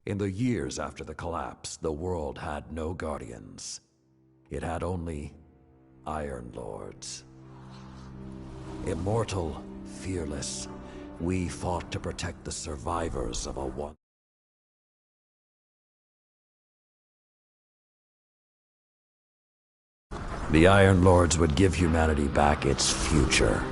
In the years after the collapse, the world had no guardians. It had only Iron Lords. Immortal, fearless, we fought to protect the survivors of a one. The Iron Lords would give humanity back its future.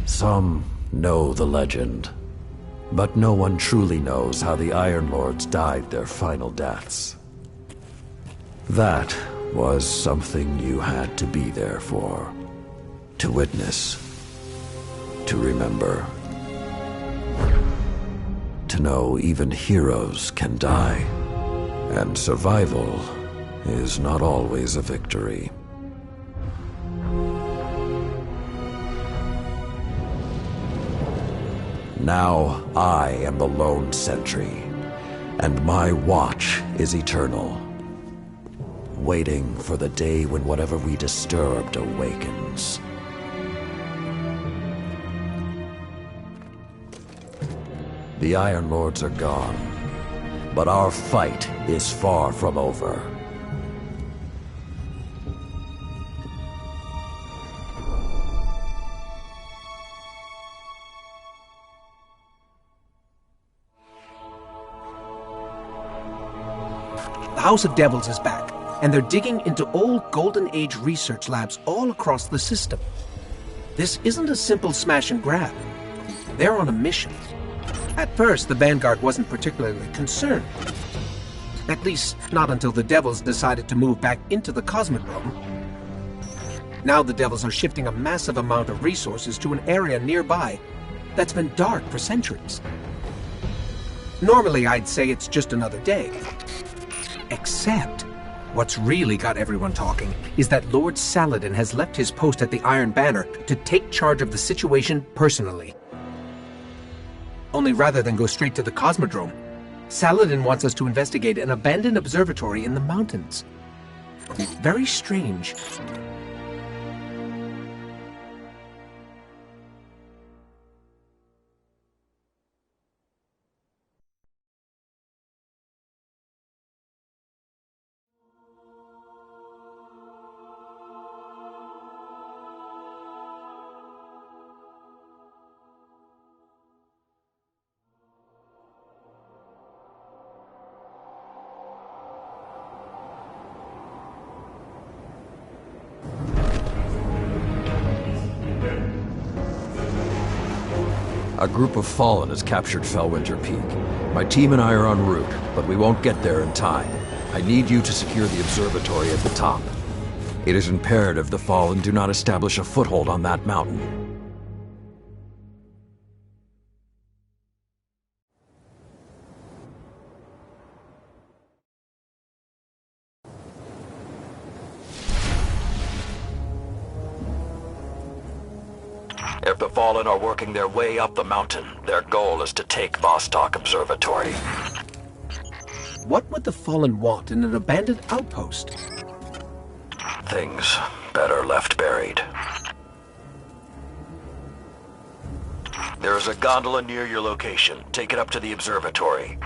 Some know the legend, but no one truly knows how the Iron Lords died their final deaths. That was something you had to be there for, to witness, to remember, to know even heroes can die, and survival is not always a victory. Now I am the lone sentry, and my watch is eternal, waiting for the day when whatever we disturbed awakens. The Iron Lords are gone, but our fight is far from over. The House of Devils is back, and they're digging into old Golden Age research labs all across the system. This isn't a simple smash and grab. They're on a mission. At first, the Vanguard wasn't particularly concerned. At least, not until the Devils decided to move back into the COSMODROME. Now the Devils are shifting a massive amount of resources to an area nearby that's been dark for centuries. Normally, I'd say it's just another day. Except, what's really got everyone talking is that Lord Saladin has left his post at the Iron Banner to take charge of the situation personally. Only rather than go straight to the COSMODROME, Saladin wants us to investigate an abandoned observatory in the mountains. Very strange. A group of Fallen has captured FELWINTER Peak. My team and I are en route, but we won't get there in time. I need you to secure the observatory at the top. It is imperative the Fallen do not establish a foothold on that mountain. If the Fallen are working their way up the mountain, their goal is to take Vostok Observatory. What would the Fallen want in an abandoned outpost? Things better left buried. There is a gondola near your location. Take it up to the observatory.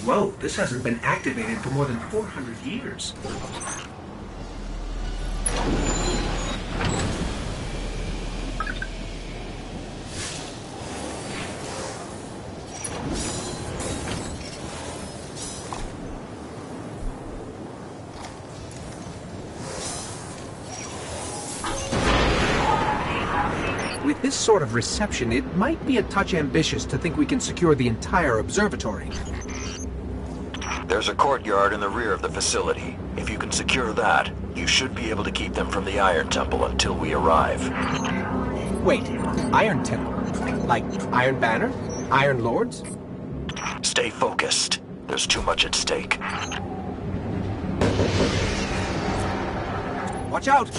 Whoa, this hasn't been activated for more than 400 years. With this sort of reception, it might be a touch ambitious to think we can secure the entire observatory. There's a courtyard in the rear of the facility. If you can secure that, you should be able to keep them from the Iron Temple until we arrive. Wait, Iron Temple? Like Iron Banner? Iron Lords? Stay focused. There's too much at stake. Watch out!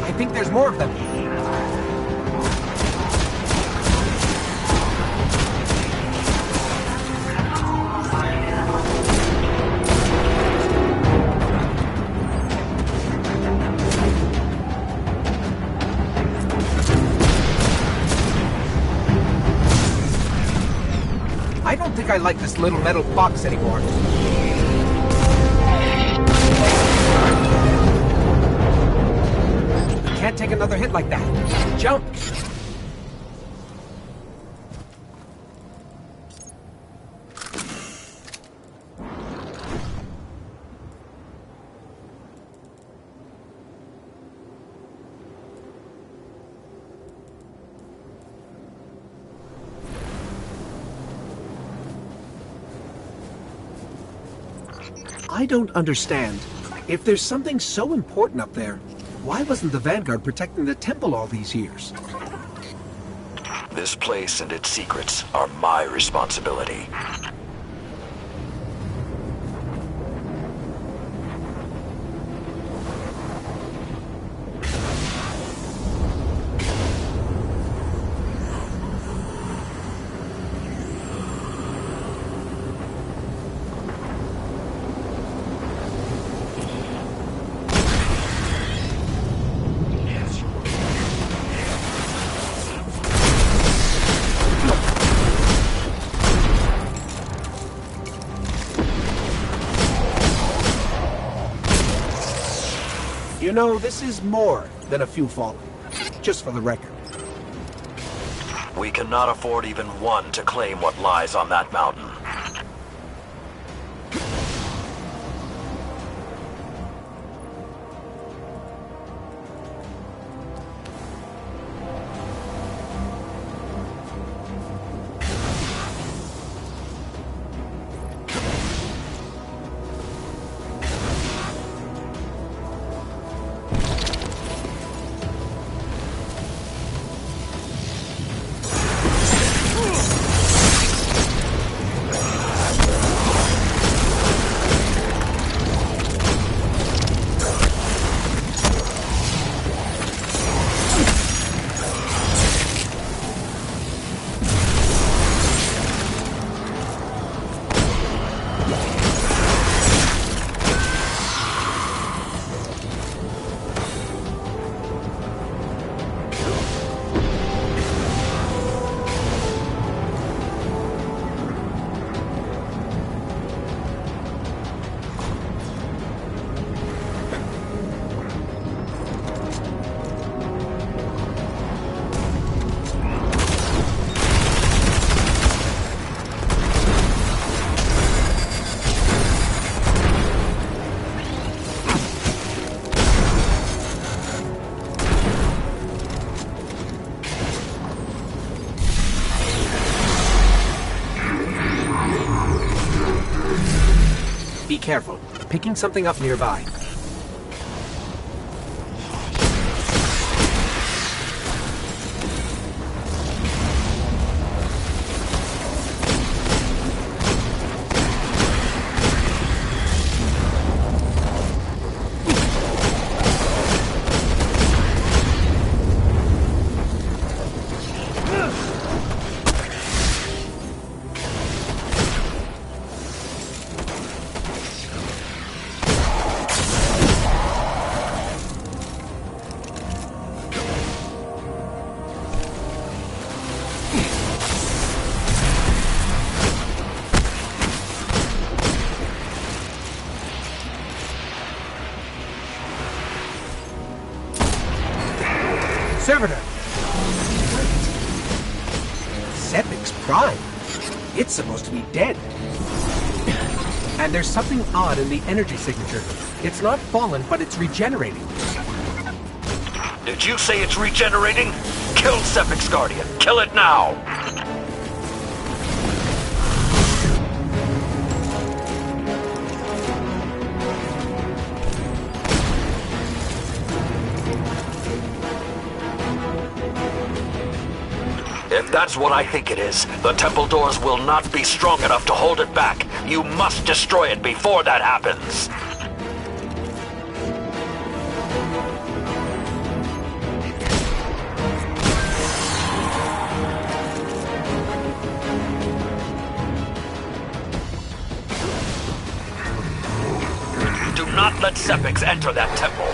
I think there's more of them. I don't think I like this little metal box anymore. Can't take another hit like that. Jump! I don't understand. If there's something so important up there, why wasn't the Vanguard protecting the temple all these years? This place and its secrets are my responsibility. You know, this is more than a few fallen. Just for the record. We cannot afford even one to claim what lies on that mountain. Be careful. Picking something up nearby. Servitor! Sepic's prime. It's supposed to be dead. And there's something odd in the energy signature. It's not fallen, but it's regenerating. Did you say it's regenerating? Kill Sepic's Guardian. Kill it now! If that's what I think it is, the temple doors will not be strong enough to hold it back. You must destroy it before that happens. Do not let Sepix enter that temple.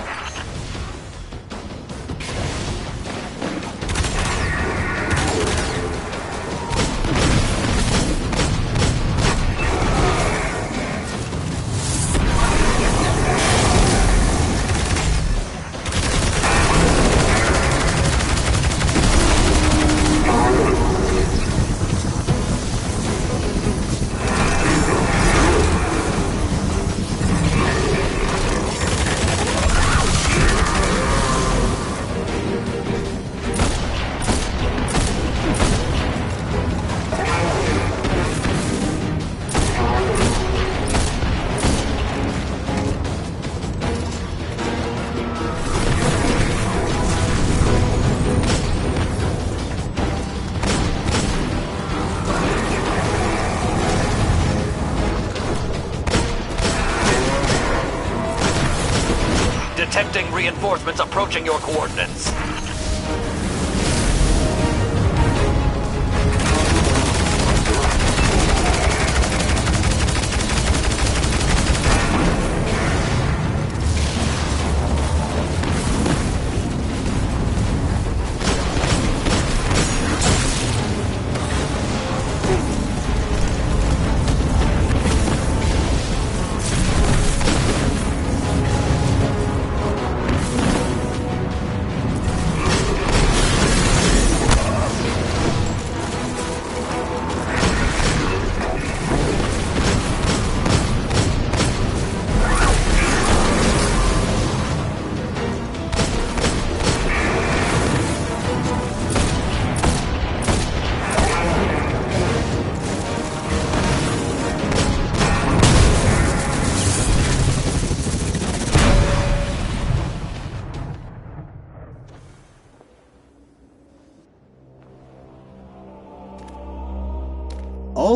Detecting reinforcements approaching your coordinates.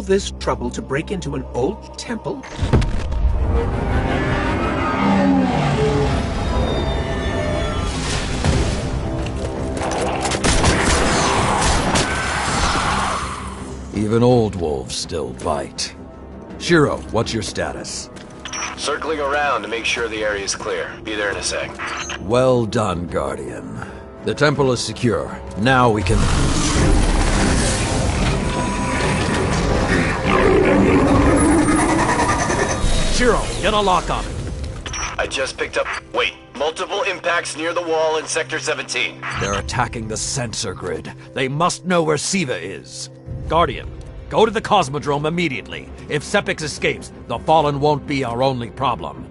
All this trouble to break into an old temple? Even old wolves still bite. Shiro, what's your status? Circling around to make sure the area is clear. Be there in a sec. Well done, Guardian. The temple is secure. Now we can... Shiro, get a lock on it. I just picked up... Wait. Multiple impacts near the wall in Sector 17. They're attacking the sensor grid. They must know where Siva is. Guardian, go to the COSMODROME immediately. If Sepix escapes, the Fallen won't be our only problem.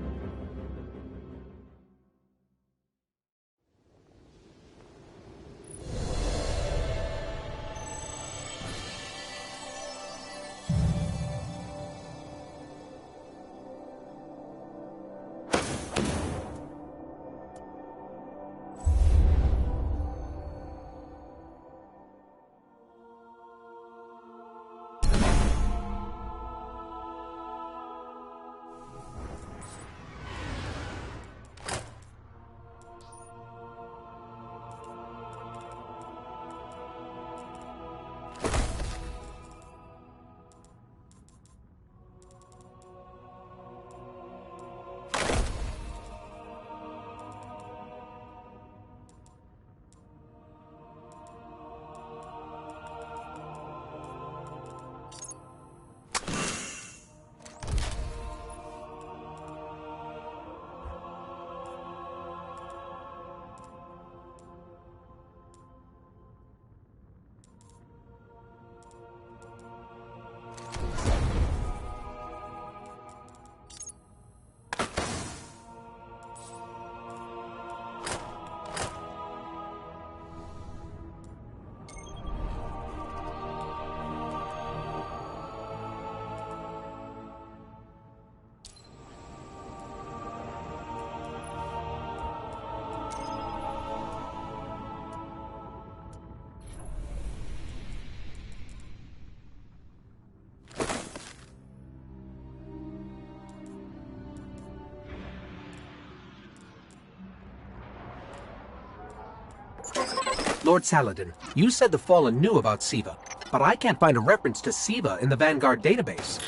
Lord Saladin, you said the Fallen knew about Siva, but I can't find a reference to Siva in the Vanguard database.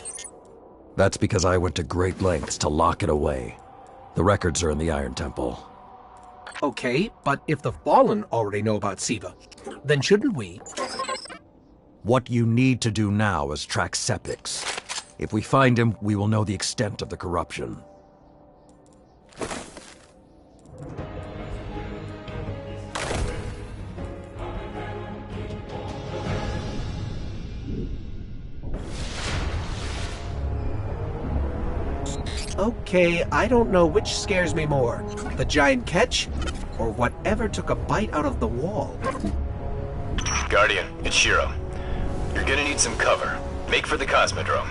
That's because I went to great lengths to lock it away. The records are in the Iron Temple. Okay, but if the Fallen already know about Siva, then shouldn't we? What you need to do now is track Sepix. If we find him, we will know the extent of the corruption. Okay, I don't know which scares me more, the giant catch, or whatever took a bite out of the wall. Guardian, it's Shiro. You're gonna need some cover. Make for the Cosmodrome.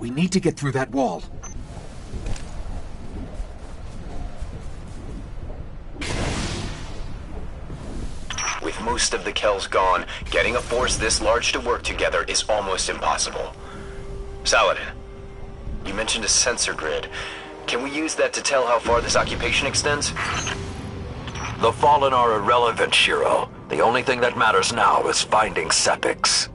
We need to get through that wall. With most of the Kel's gone, getting a force this large to work together is almost impossible. Saladin, you mentioned a sensor grid. Can we use that to tell how far this occupation extends? The Fallen are irrelevant, Shiro. The only thing that matters now is finding Sepix.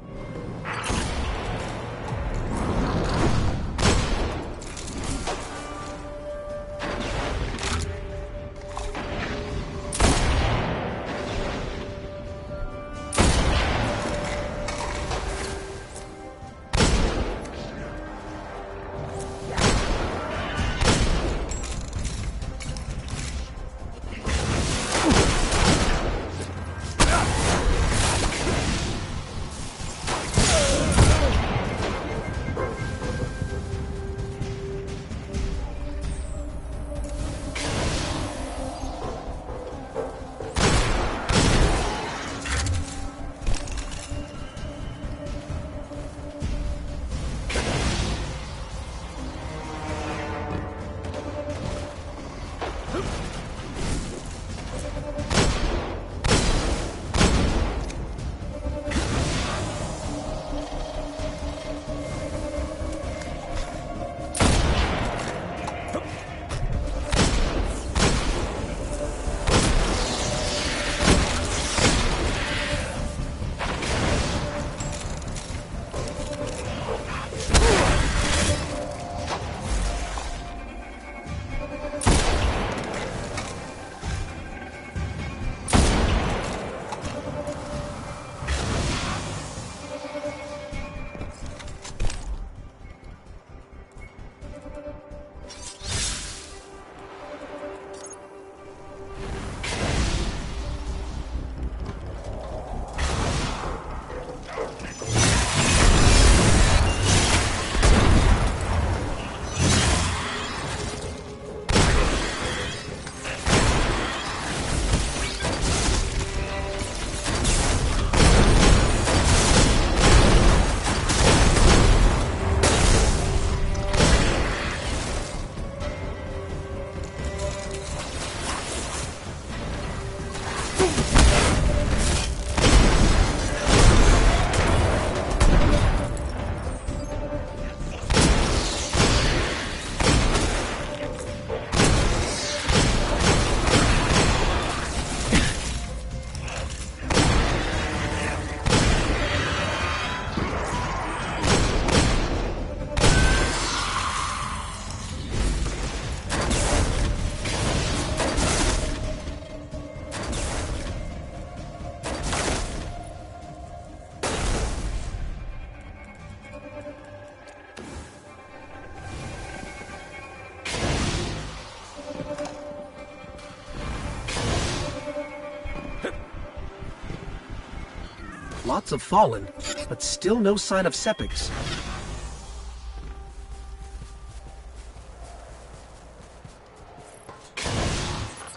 Lots of Fallen, but still no sign of Sepix.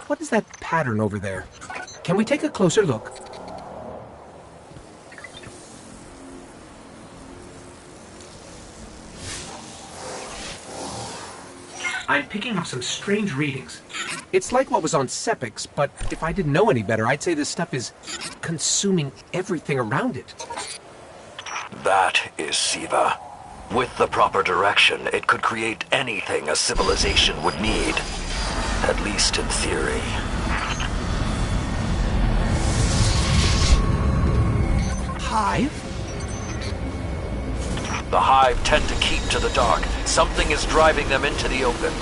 What is that pattern over there? Can we take a closer look? I'm picking up some strange readings. It's like what was on Sepix, but if I didn't know any better, I'd say this stuff is consuming everything around it. That is Siva. With the proper direction, it could create anything a civilization would need. At least in theory. Hive? The Hive tend to keep to the dark. Something is driving them into the open.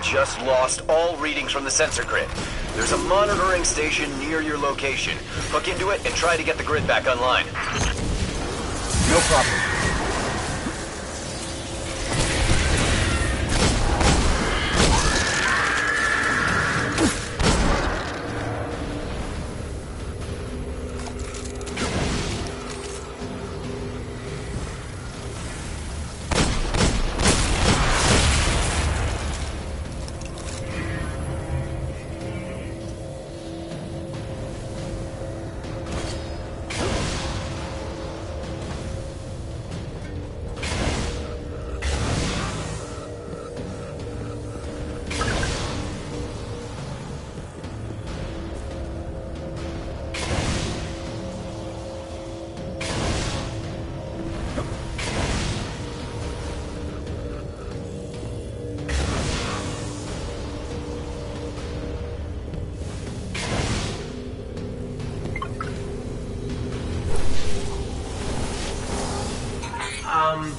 just lost all readings from the sensor grid. There's a monitoring station near your location. Hook into it and try to get the grid back online. No problem.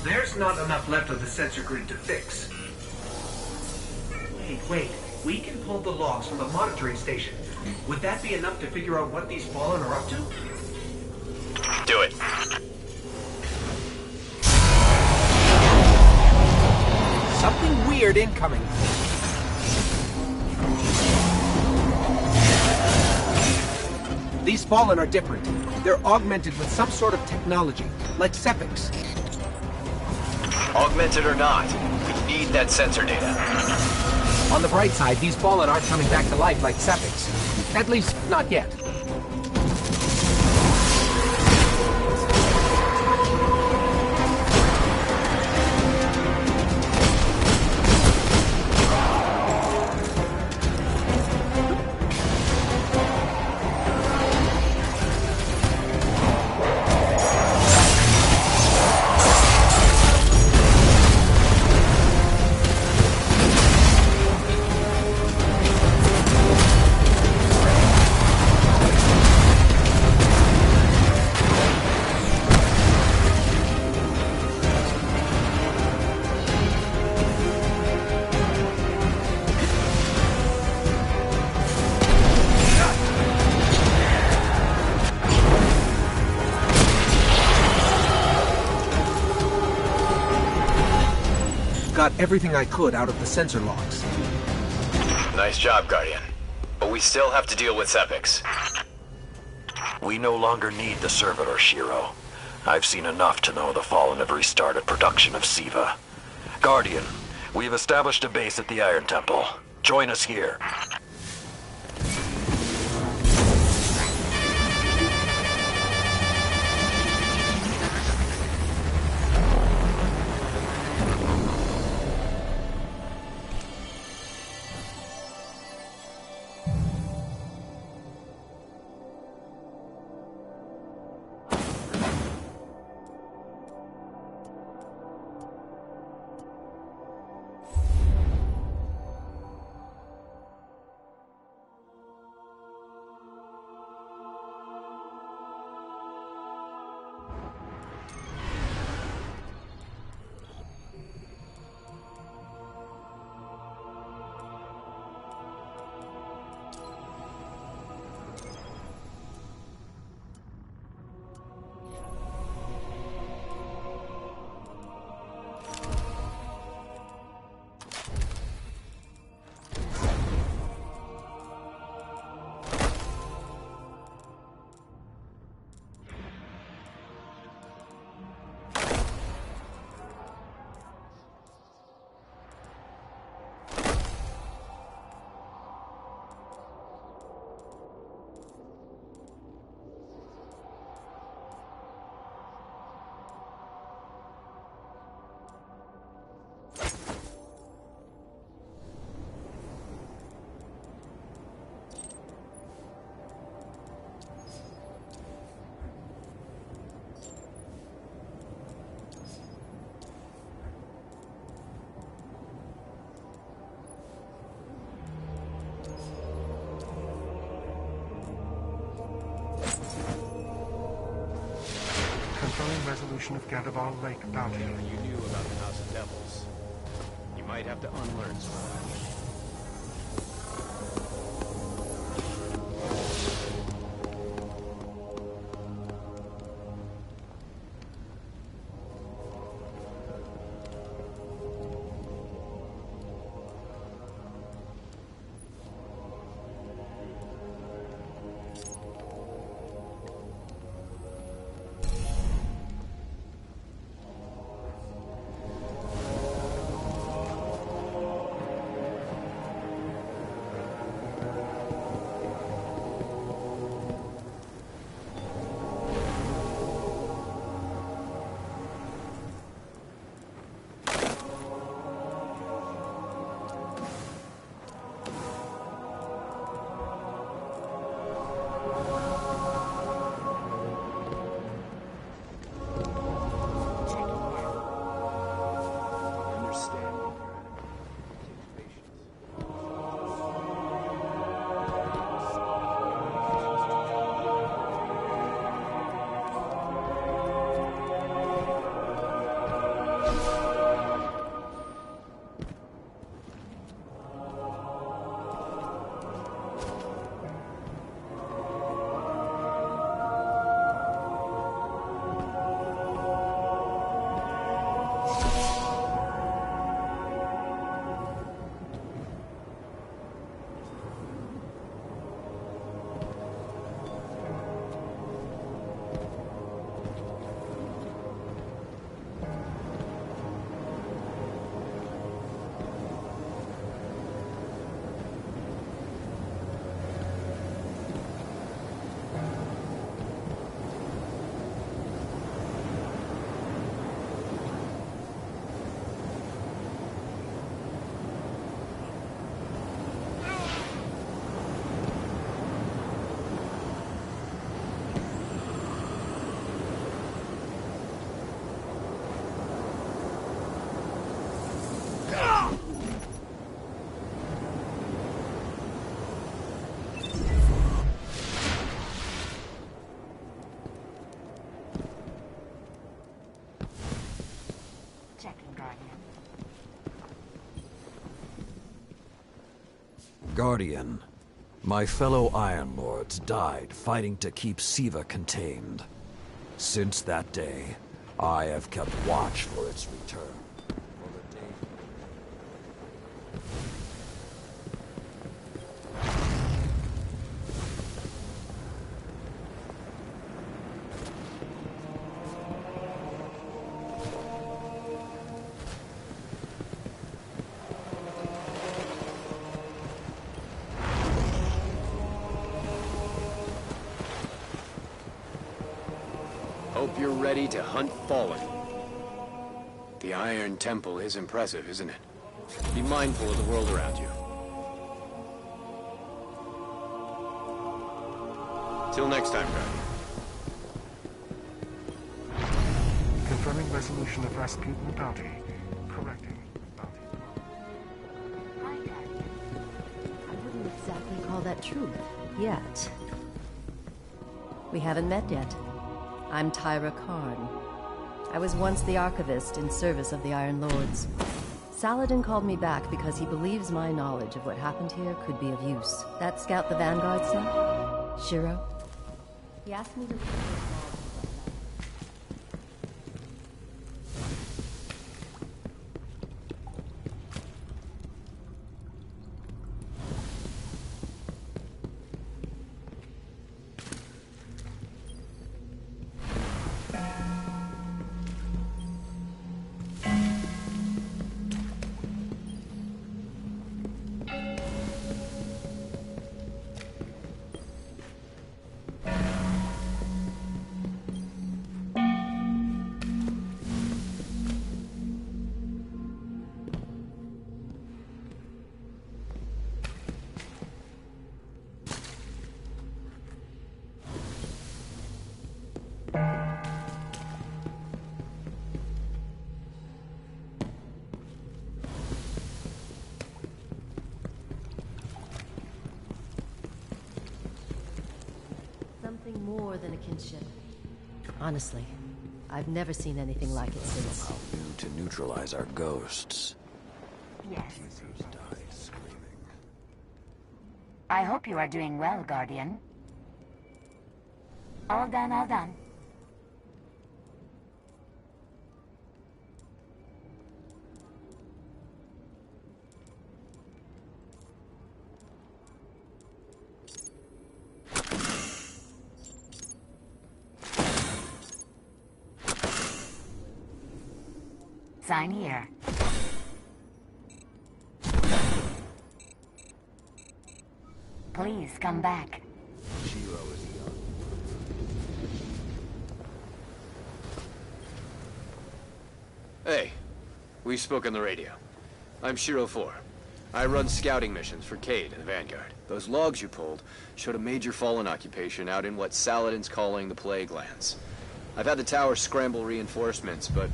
There's not enough left of the sensor grid to fix. Wait. We can pull the logs from the monitoring station. Would that be enough to figure out what these Fallen are up to? Do it. Something weird incoming. These Fallen are different. They're augmented with some sort of technology, like Sepix. Augmented or not, we need that sensor data. On the bright side, these Fallen aren't coming back to life like Sepix. At least, not yet. Got everything I could out of the sensor logs. Nice job, Guardian. But we still have to deal with Sepix. We no longer need the servitor, Shiro. I've seen enough to know the Fallen have restarted production of SIVA. Guardian, we've established a base at the Iron Temple. Join us here. Resolution of Gandaval Lake Bounty. Whatever you knew about the House of Devils, you might have to unlearn some of that. Guardian, my fellow Iron Lords died fighting to keep Siva contained. Since that day, I have kept watch for its return. Hope you're ready to hunt Fallen. The Iron Temple is impressive, isn't it? Be mindful of the world around you. Till next time, Guardian. Confirming resolution of Rasputin bounty. Correcting bounty. Hi, Guardian. I wouldn't exactly call that truth, yet. We haven't met yet. I'm Tyra Karn. I was once the Archivist in service of the Iron Lords. Saladin called me back because he believes my knowledge of what happened here could be of use. That scout the Vanguard sent? Shiro? He asked me to look at his something more than a kinship. Honestly, I've never seen anything like it since. Somehow knew to neutralize our ghosts. Yes. Users died screaming. I hope you are doing well, Guardian. All done, all done. Sign here. Please come back. Shiro is young. Hey, we spoke on the radio. I'm Shiro 4. I run scouting missions for Cade and the Vanguard. Those logs you pulled showed a major Fallen occupation out in what Saladin's calling the Plague Lands. I've had the tower scramble reinforcements, but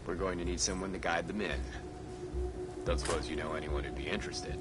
we're going to need someone to guide them in. Don't suppose you know anyone who'd be interested.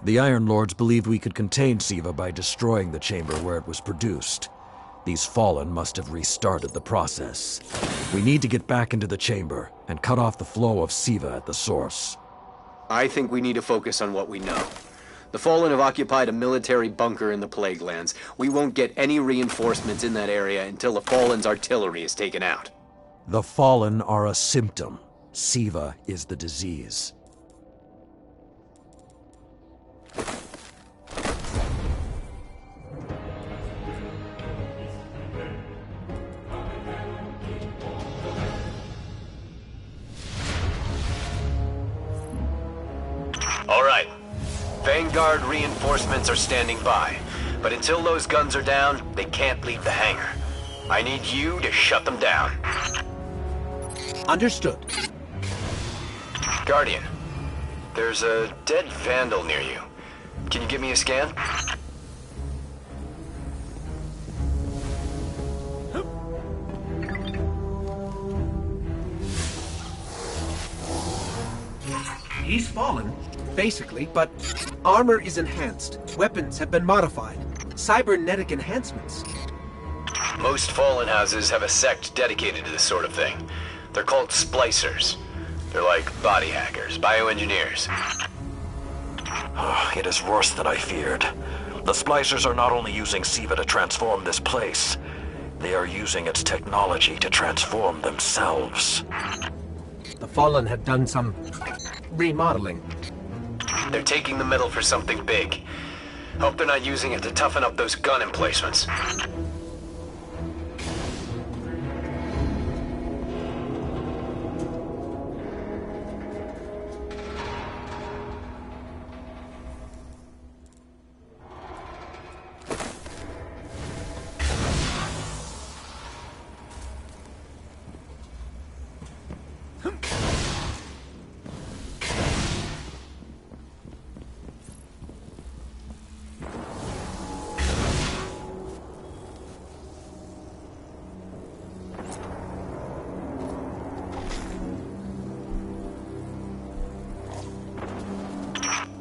The Iron Lords believed we could contain Siva by destroying the chamber where it was produced. These Fallen must have restarted the process. We need to get back into the chamber and cut off the flow of Siva at the source. I think we need to focus on what we know. The Fallen have occupied a military bunker in the Plague Lands. We won't get any reinforcements in that area until the Fallen's artillery is taken out. The Fallen are a symptom. Siva is the disease. All right. Vanguard reinforcements are standing by. But until those guns are down, they can't leave the hangar. I need you to shut them down. Understood. Guardian, there's a dead Vandal near you. Can you give me a scan? He's fallen, basically, but armor is enhanced. Weapons have been modified. Cybernetic enhancements. Most Fallen houses have a sect dedicated to this sort of thing. They're called Splicers. They're like body hackers, bioengineers. It is worse than I feared. The Splicers are not only using Siva to transform this place, they are using its technology to transform themselves. The Fallen have done some remodeling. They're taking the metal for something big. Hope they're not using it to toughen up those gun emplacements.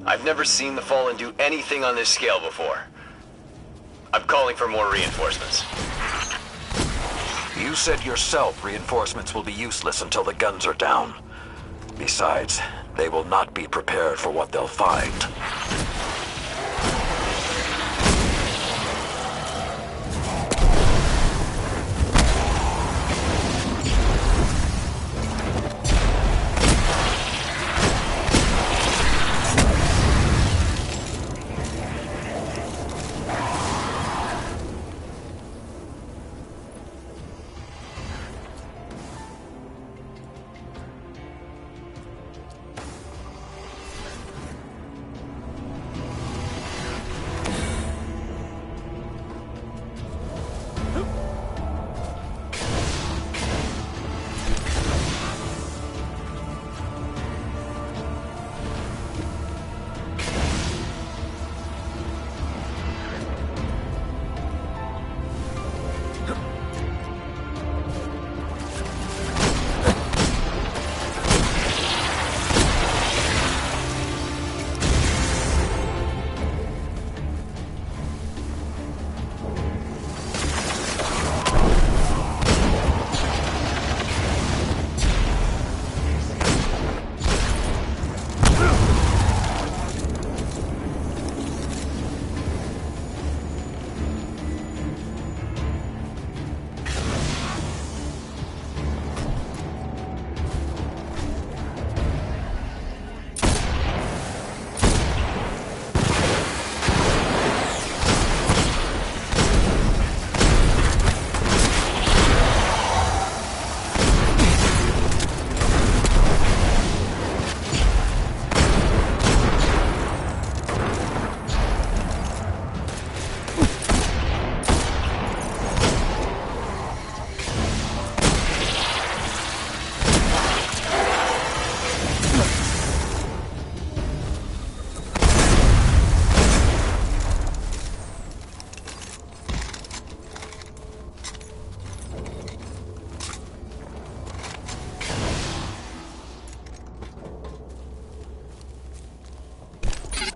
I've never seen the Fallen do anything on this scale before. I'm calling for more reinforcements. You said yourself reinforcements will be useless until the guns are down. Besides, they will not be prepared for what they'll find.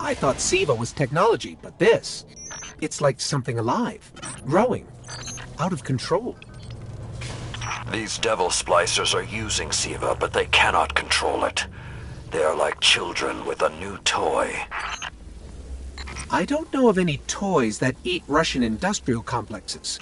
I thought SIVA was technology, but this... It's like something alive, growing, out of control. These devil splicers are using SIVA, but they cannot control it. They are like children with a new toy. I don't know of any toys that eat Russian industrial complexes.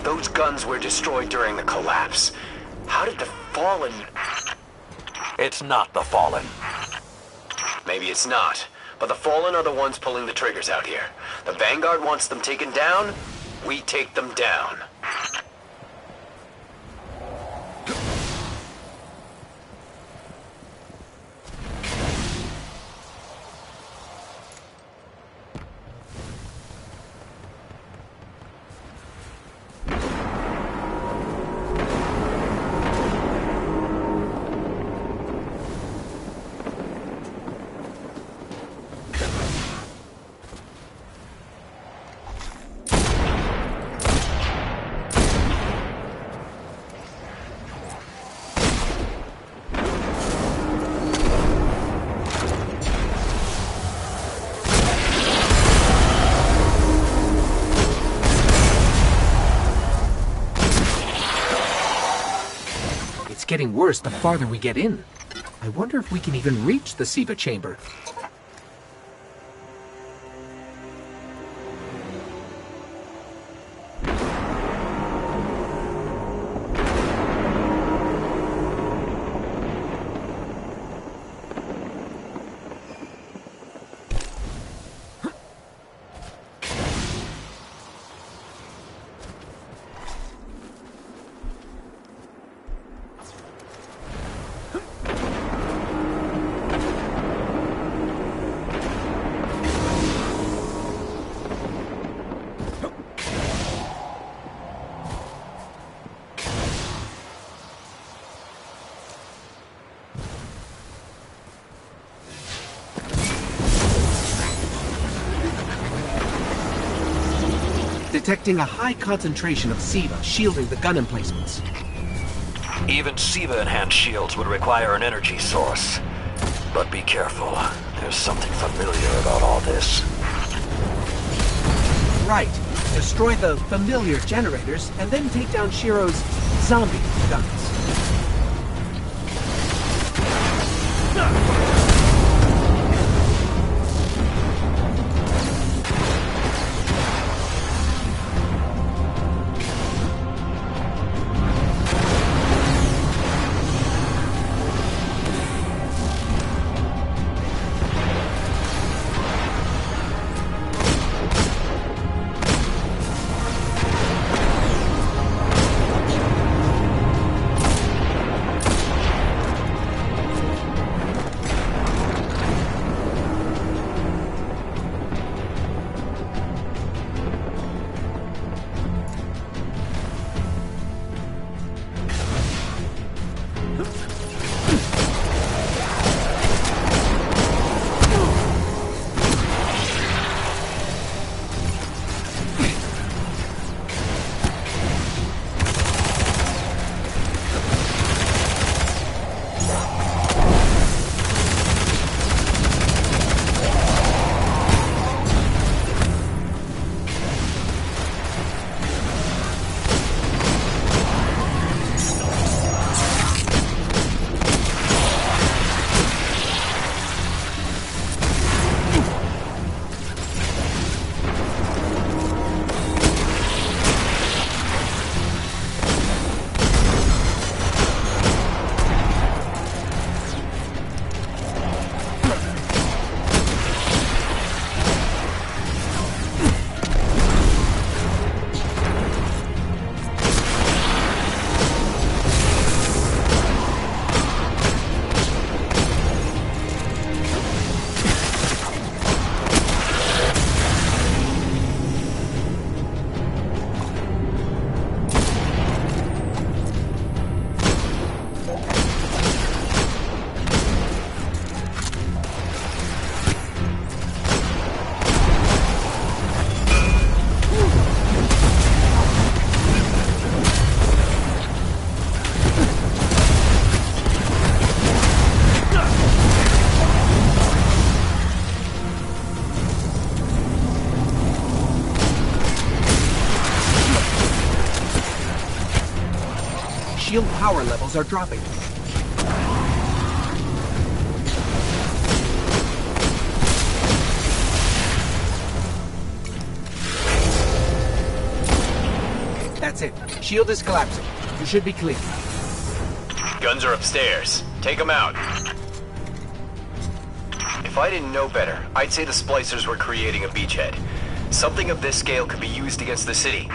Those guns were destroyed during the collapse. How did the Fallen... It's not the Fallen. Maybe it's not, but the Fallen are the ones pulling the triggers out here. The Vanguard wants them taken down, we take them down. It's getting worse the farther we get in. I wonder if we can even reach the SIVA chamber. Detecting a high concentration of SIVA shielding the gun emplacements. Even SIVA-enhanced shields would require an energy source. But be careful. There's something familiar about all this. Right. Destroy the familiar generators and then take down Shiro's zombie guns. shield power levels are dropping. That's it. Shield is collapsing. You should be clear. Guns are upstairs. Take them out. If I didn't know better, I'd say the Splicers were creating a beachhead. Something of this scale could be used against the city.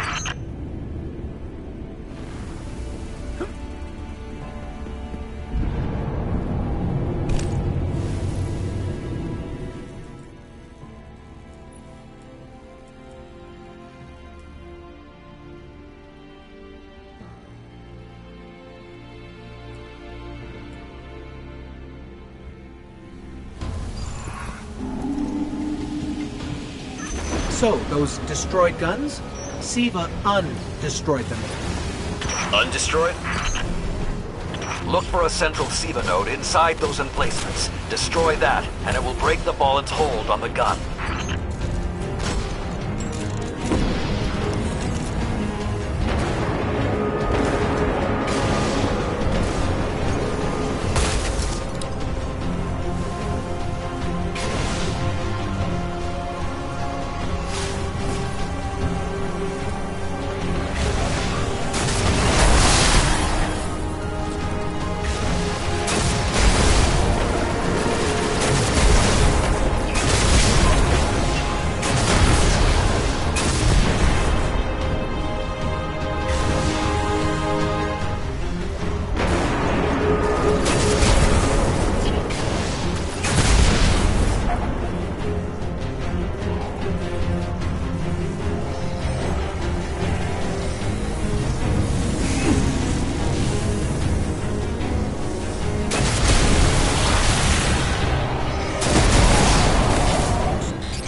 So, those destroyed guns? Siva undestroyed them. Undestroyed? Look for a central SIVA node inside those emplacements. Destroy that, and it will break the Ballen's hold on the gun.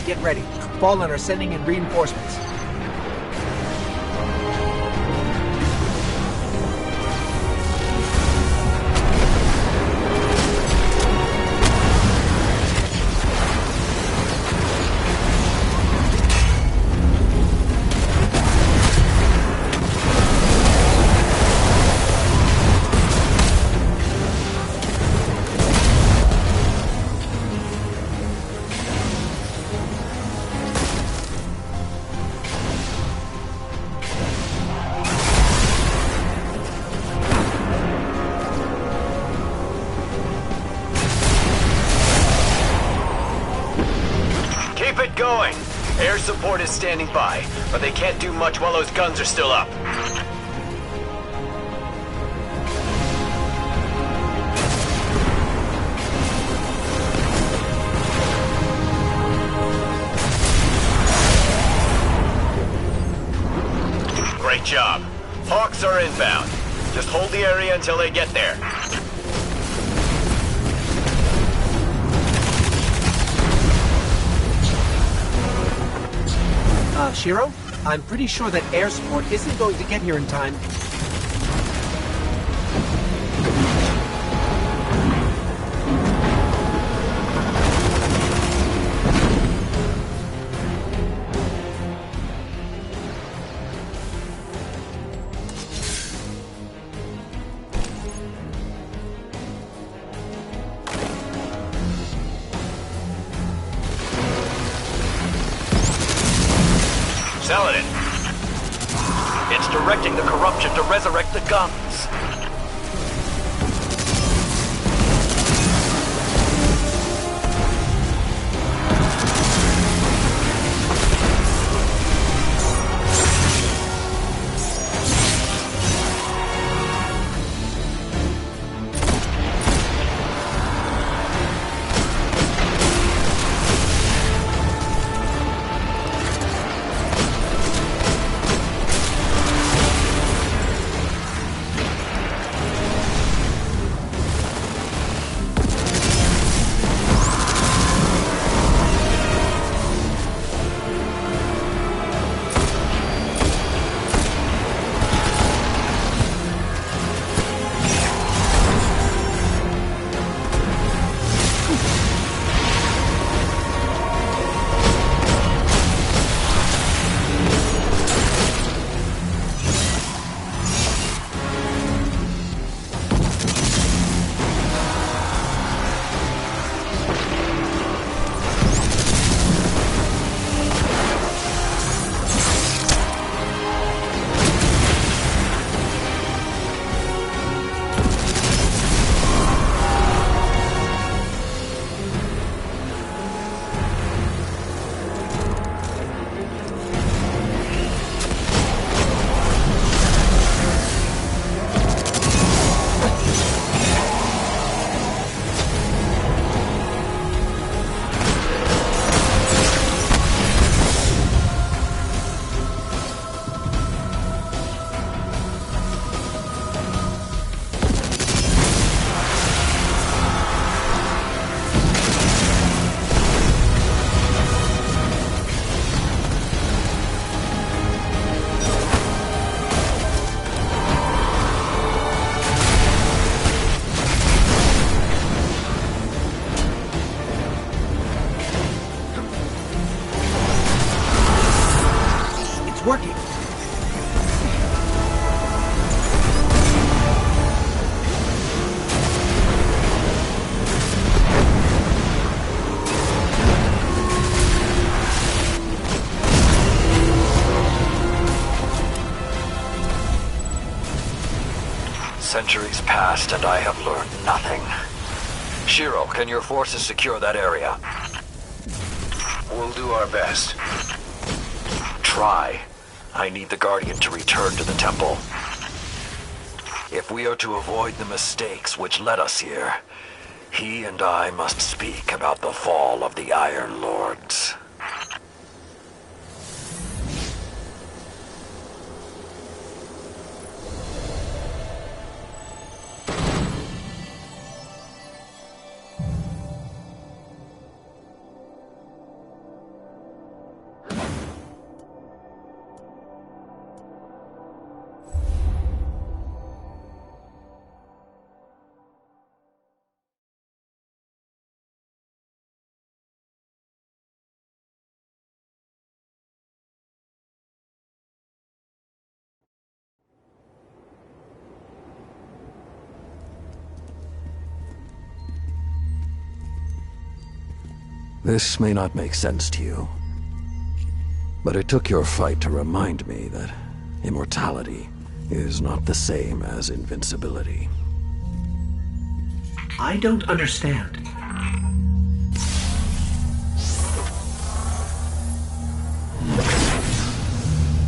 Get ready. Fallen are sending in reinforcements. Keep it going! Air support is standing by, but they can't do much while those guns are still up. Great job. Hawks are inbound. Just hold the area until they get there. Shiro, I'm pretty sure that air support isn't going to get here in time. Saladin. It's directing the corruption to resurrect the guns. working. Centuries passed and I have learned nothing. Shiro, can your forces secure that area? We'll do our best. Try. I need the Guardian to return to the temple. If we are to avoid the mistakes which led us here, he and I must speak about the fall of the Iron Lords. This may not make sense to you, but it took your fight to remind me that immortality is not the same as invincibility. I don't understand.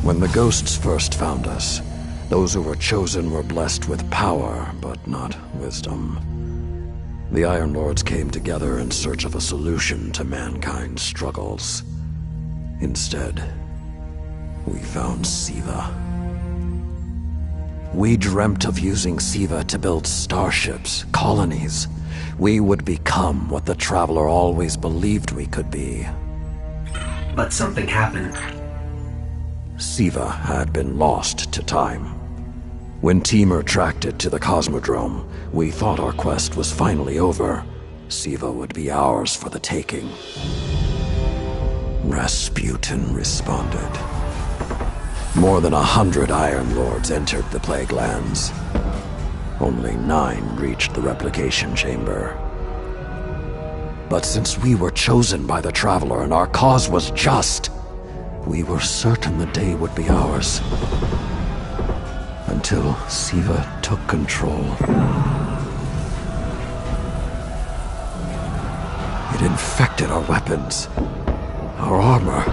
When the ghosts first found us, those who were chosen were blessed with power, but not wisdom. The Iron Lords came together in search of a solution to mankind's struggles. Instead, we found Siva. We dreamt of using Siva to build starships, colonies. We would become what the Traveler always believed we could be. But something happened. Siva had been lost to time. When Temur tracked it to the COSMODROME, we thought our quest was finally over. Siva would be ours for the taking. Rasputin responded. More than 100 Iron Lords entered the Plague Lands. Only 9 reached the replication chamber. But since we were chosen by the Traveler and our cause was just, we were certain the day would be ours. Until Siva took control. It infected our weapons, our armor.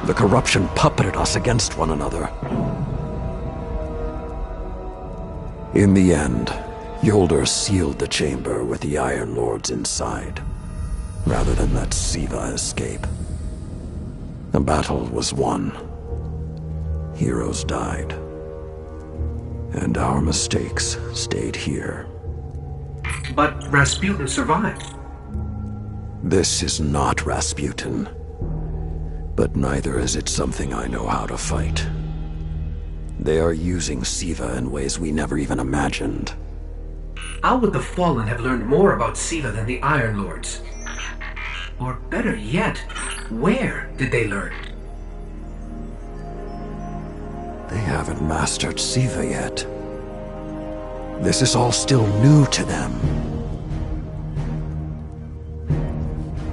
The corruption puppeted us against one another. In the end, Yolder sealed the chamber with the Iron Lords inside, rather than let Siva escape. The battle was won. Heroes died. And our mistakes stayed here. But Rasputin survived. This is not Rasputin. But neither is it something I know how to fight. They are using Siva in ways we never even imagined. How would the Fallen have learned more about Siva than the Iron Lords? Or better yet, where did they learn? They haven't mastered Siva yet. This is all still new to them.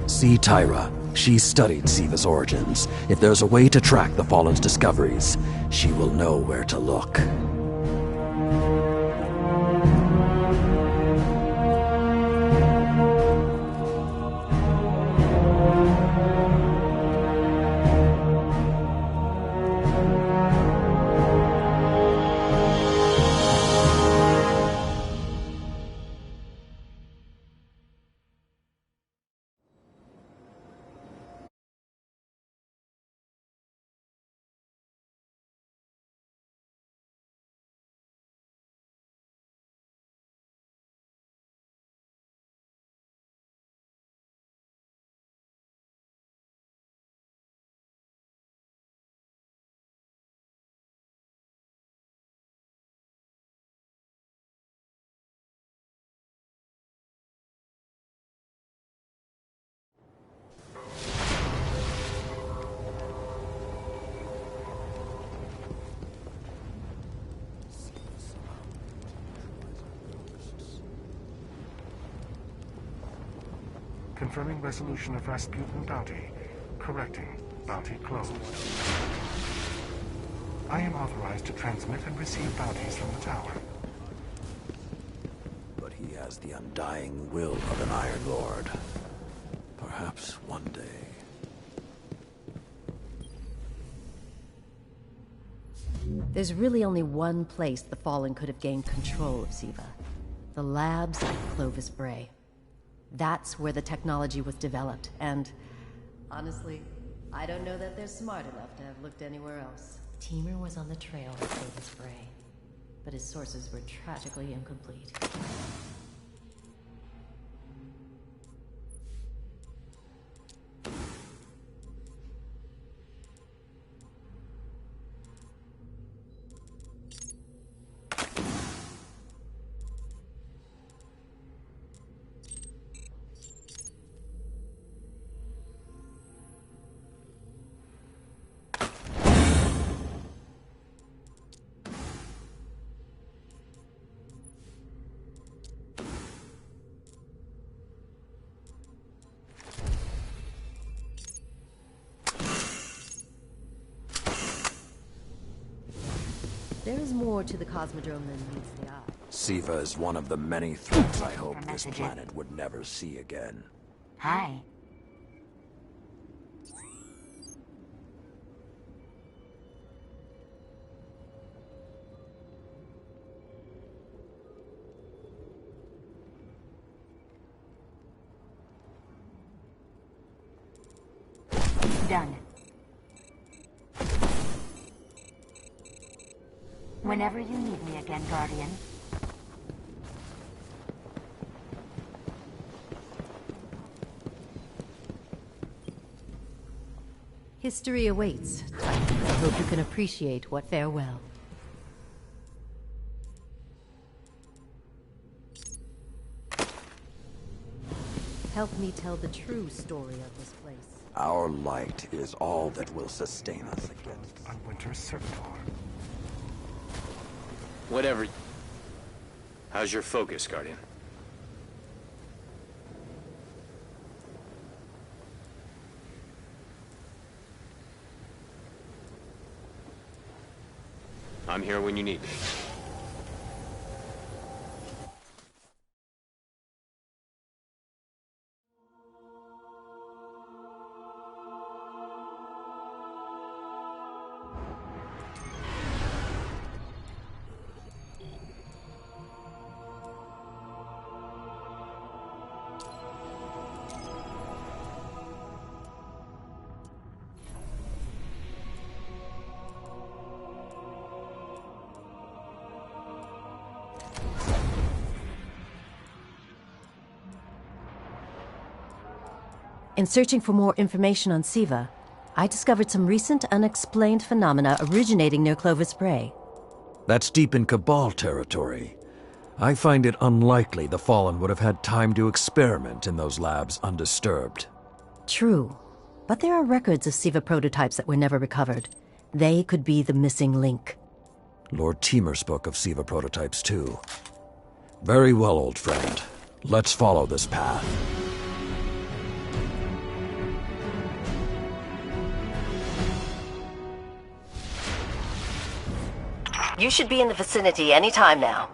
See Tyra. She studied Siva's origins. If there's a way to track the Fallen's discoveries, she will know where to look. Confirming resolution of Rasputin bounty. Correcting. Bounty closed. I am authorized to transmit and receive bounties from the tower. But he has the undying will of an Iron Lord. Perhaps one day. There's really only one place the Fallen could have gained control of Siva. The labs at Clovis Bray. That's where the technology was developed, and honestly, I don't know that they're smart enough to have looked anywhere else. Teamer was on the trail of Clovis Bray, but his sources were tragically incomplete. There is more to the Cosmodrome than meets the eye. Siva is one of the many threats I hope this planet would never see again. Hi. Done. Whenever you need me again, Guardian. History awaits. I hope you can appreciate what farewell. Help me tell the true story of this place. Our light is all that will sustain us against. On Winter's Servitor. Whatever. How's your focus, Guardian? I'm here when you need me. In searching for more information on Siva, I discovered some recent unexplained phenomena originating near Clovis Bray. That's deep in Cabal territory. I find it unlikely the Fallen would have had time to experiment in those labs undisturbed. True, but there are records of Siva prototypes that were never recovered. They could be the missing link. Lord Teamer spoke of Siva prototypes too. Very well, old friend. Let's follow this path. You should be in the vicinity any time now.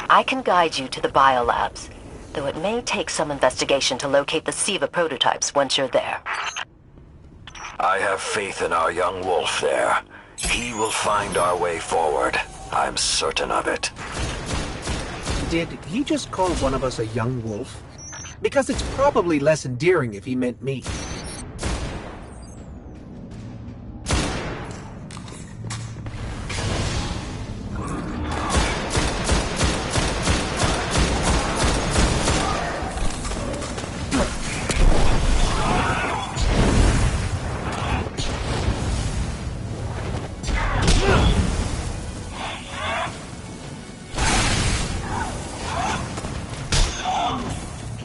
I can guide you to the biolabs, though it may take some investigation to locate the Siva prototypes once you're there. I have faith in our young wolf there. He will find our way forward. I'm certain of it. Did he just call one of us a young wolf? Because it's probably less endearing if he meant me.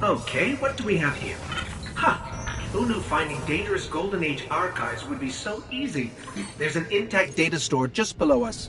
Okay, what do we have here? Who knew finding dangerous Golden Age archives would be so easy? There's an intact data store just below us.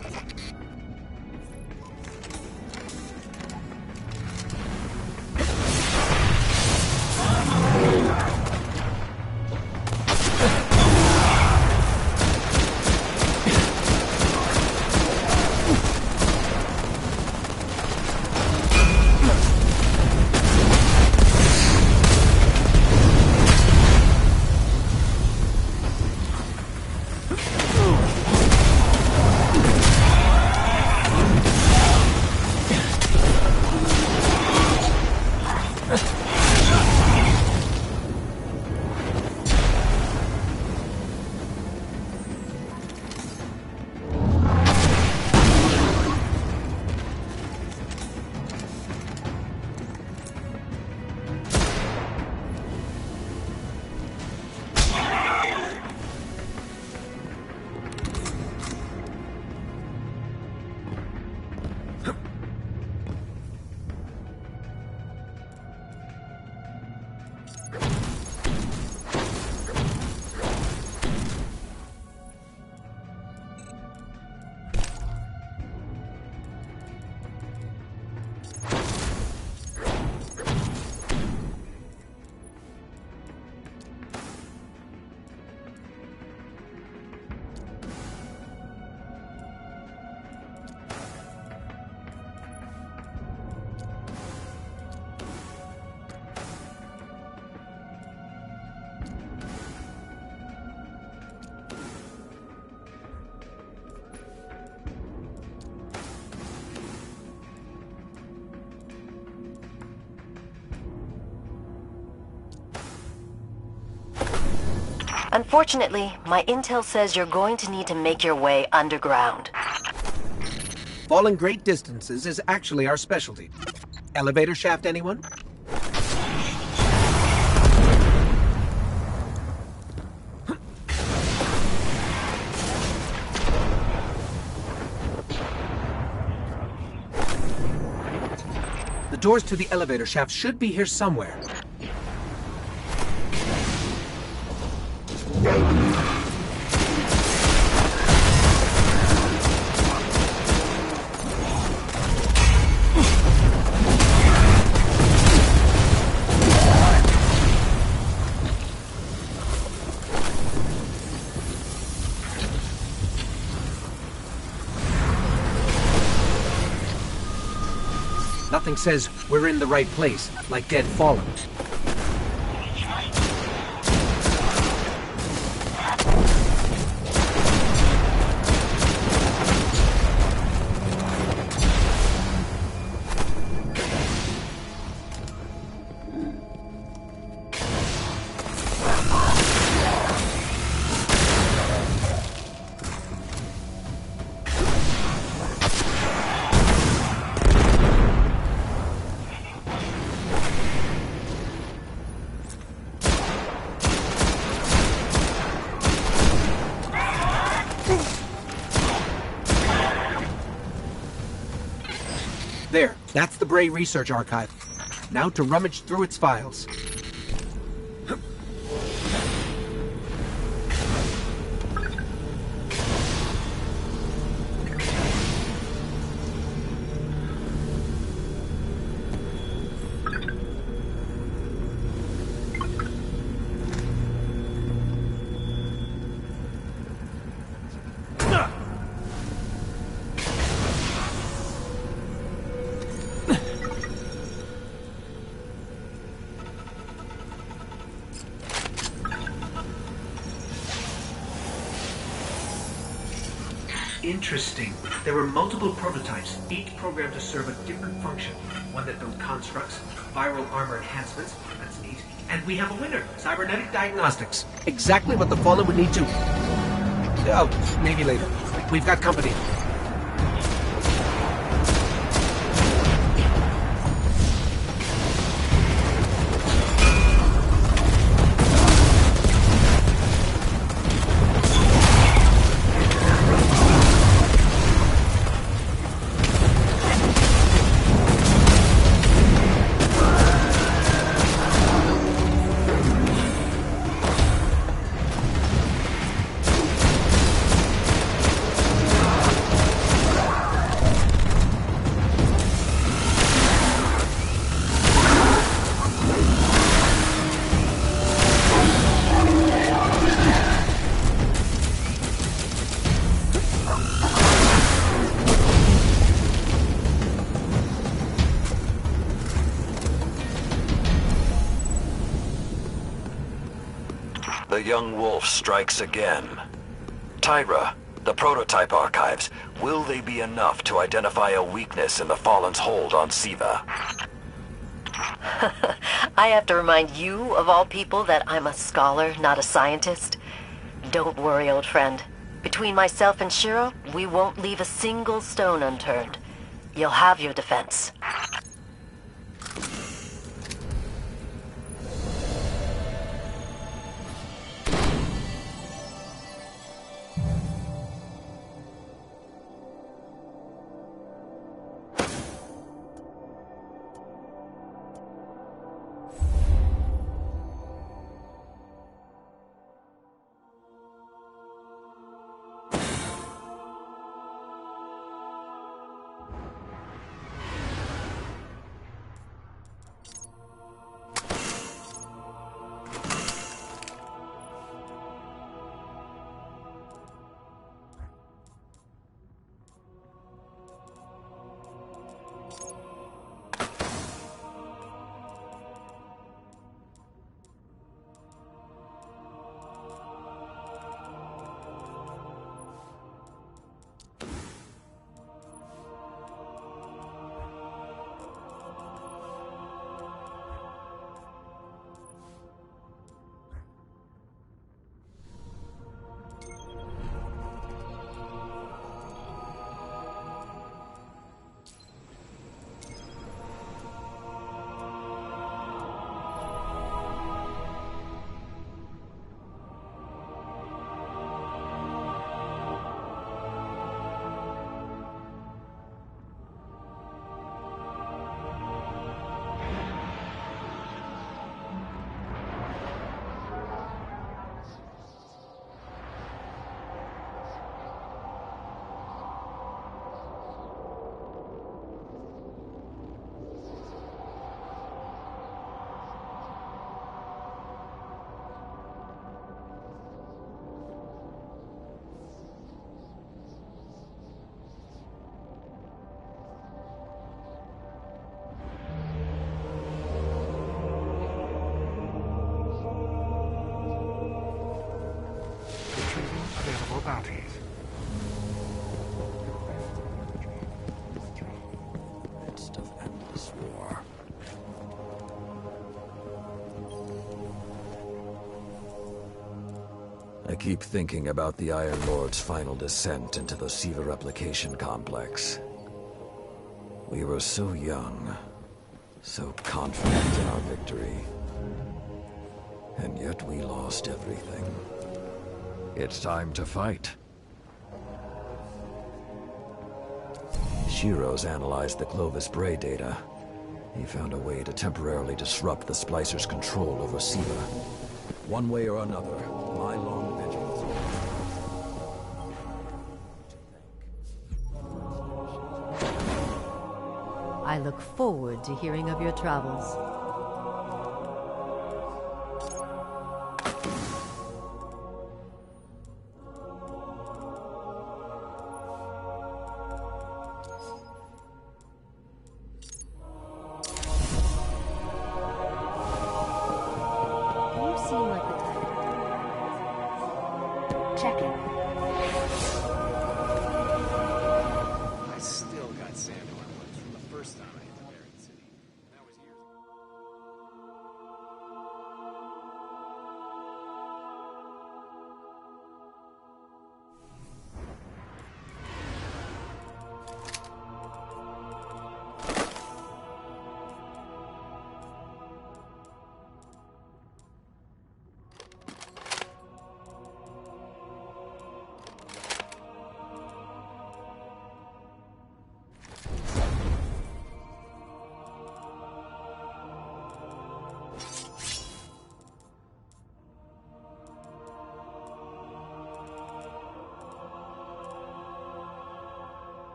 Unfortunately, my intel says you're going to need to make your way underground. Falling great distances is actually our specialty. Elevator shaft, anyone? The doors to the elevator shaft should be here somewhere. Nothing says we're in the right place, like Dead Fallen. There, that's the Bray Research Archive. Now to rummage through its files. Interesting. There were multiple prototypes, each programmed to serve a different function. One that built constructs, viral armor enhancements, that's neat. And we have a winner, cybernetic diagnostics. Exactly what the Fallen would need to... Oh, maybe later. We've got company. The young wolf strikes again. Tyra, the prototype archives, will they be enough to identify a weakness in the Fallen's hold on Siva? I have to remind you, of all people, that I'm a scholar, not a scientist. Don't worry, old friend. Between myself and Shiro, we won't leave a single stone unturned. You'll have your defense. Available bounties. Midst of endless war. I keep thinking about the Iron Lord's final descent into the Siva replication complex. We were so young, so confident in our victory. And yet we lost everything. It's time to fight. Shiro's analyzed the Clovis Bray data. He found a way to temporarily disrupt the Splicer's control over Siva. One way or another, my long vigils. I look forward to hearing of your travels. You seem like the type. Checking.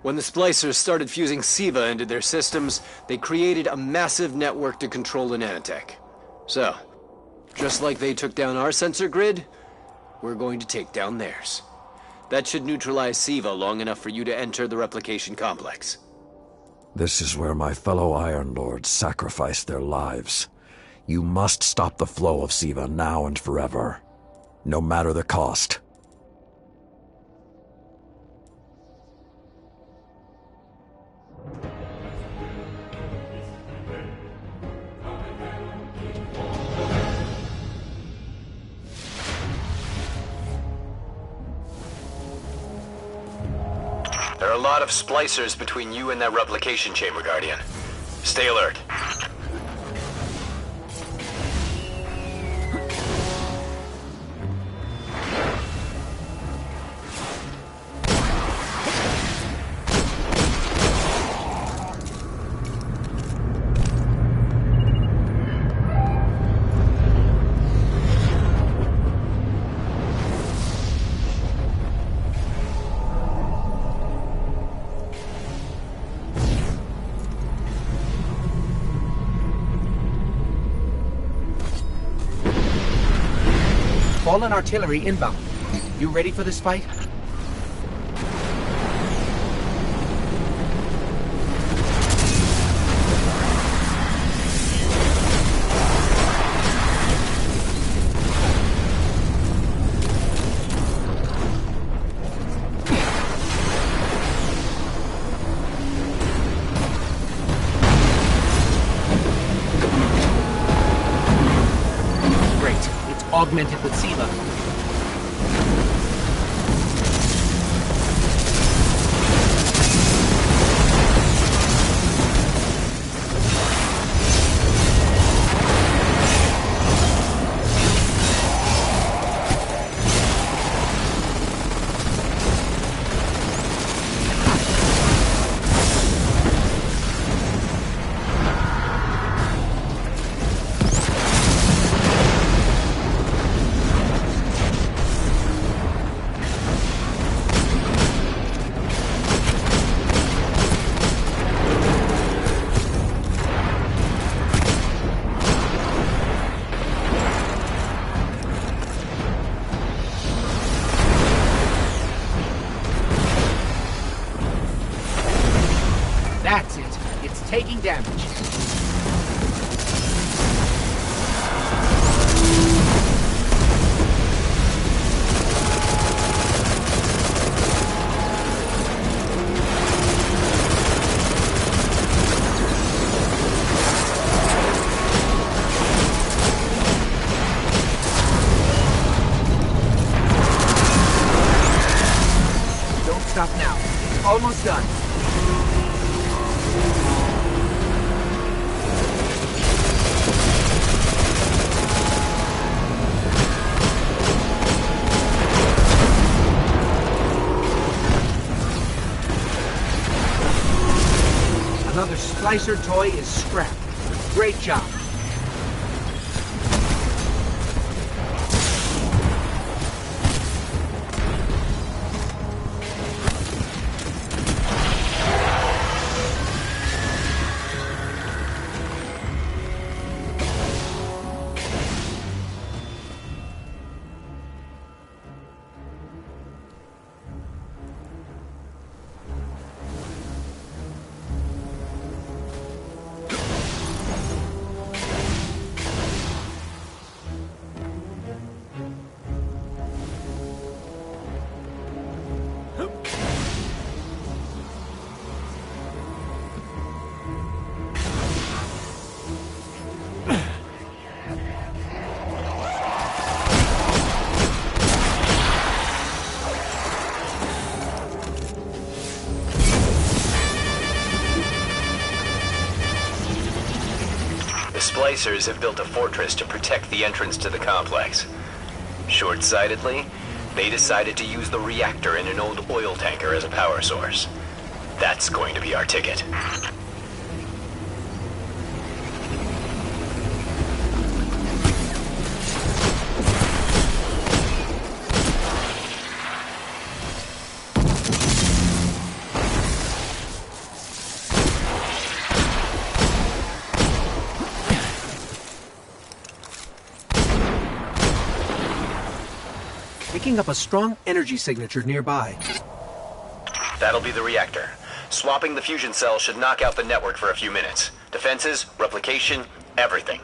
When the Splicers started fusing SIVA into their systems, they created a massive network to control the nanotech. So, just like they took down our sensor grid, we're going to take down theirs. That should neutralize SIVA long enough for you to enter the replication complex. This is where my fellow Iron Lords sacrificed their lives. You must stop the flow of SIVA now and forever, no matter the cost. There are a lot of splicers between you and that replication chamber, Guardian. Stay alert. Fallen artillery inbound. You ready for this fight? Augmented with SIVA. That's it. It's taking damage. Don't stop now. It's almost done. Another Splicer toy is scrapped. Great job. Splicers have built a fortress to protect the entrance to the complex. Short-sightedly, they decided to use the reactor in an old oil tanker as a power source. That's going to be our ticket. Picking up a strong energy signature nearby. That'll be the reactor. Swapping the fusion cell should knock out the network for a few minutes. Defenses, replication, everything.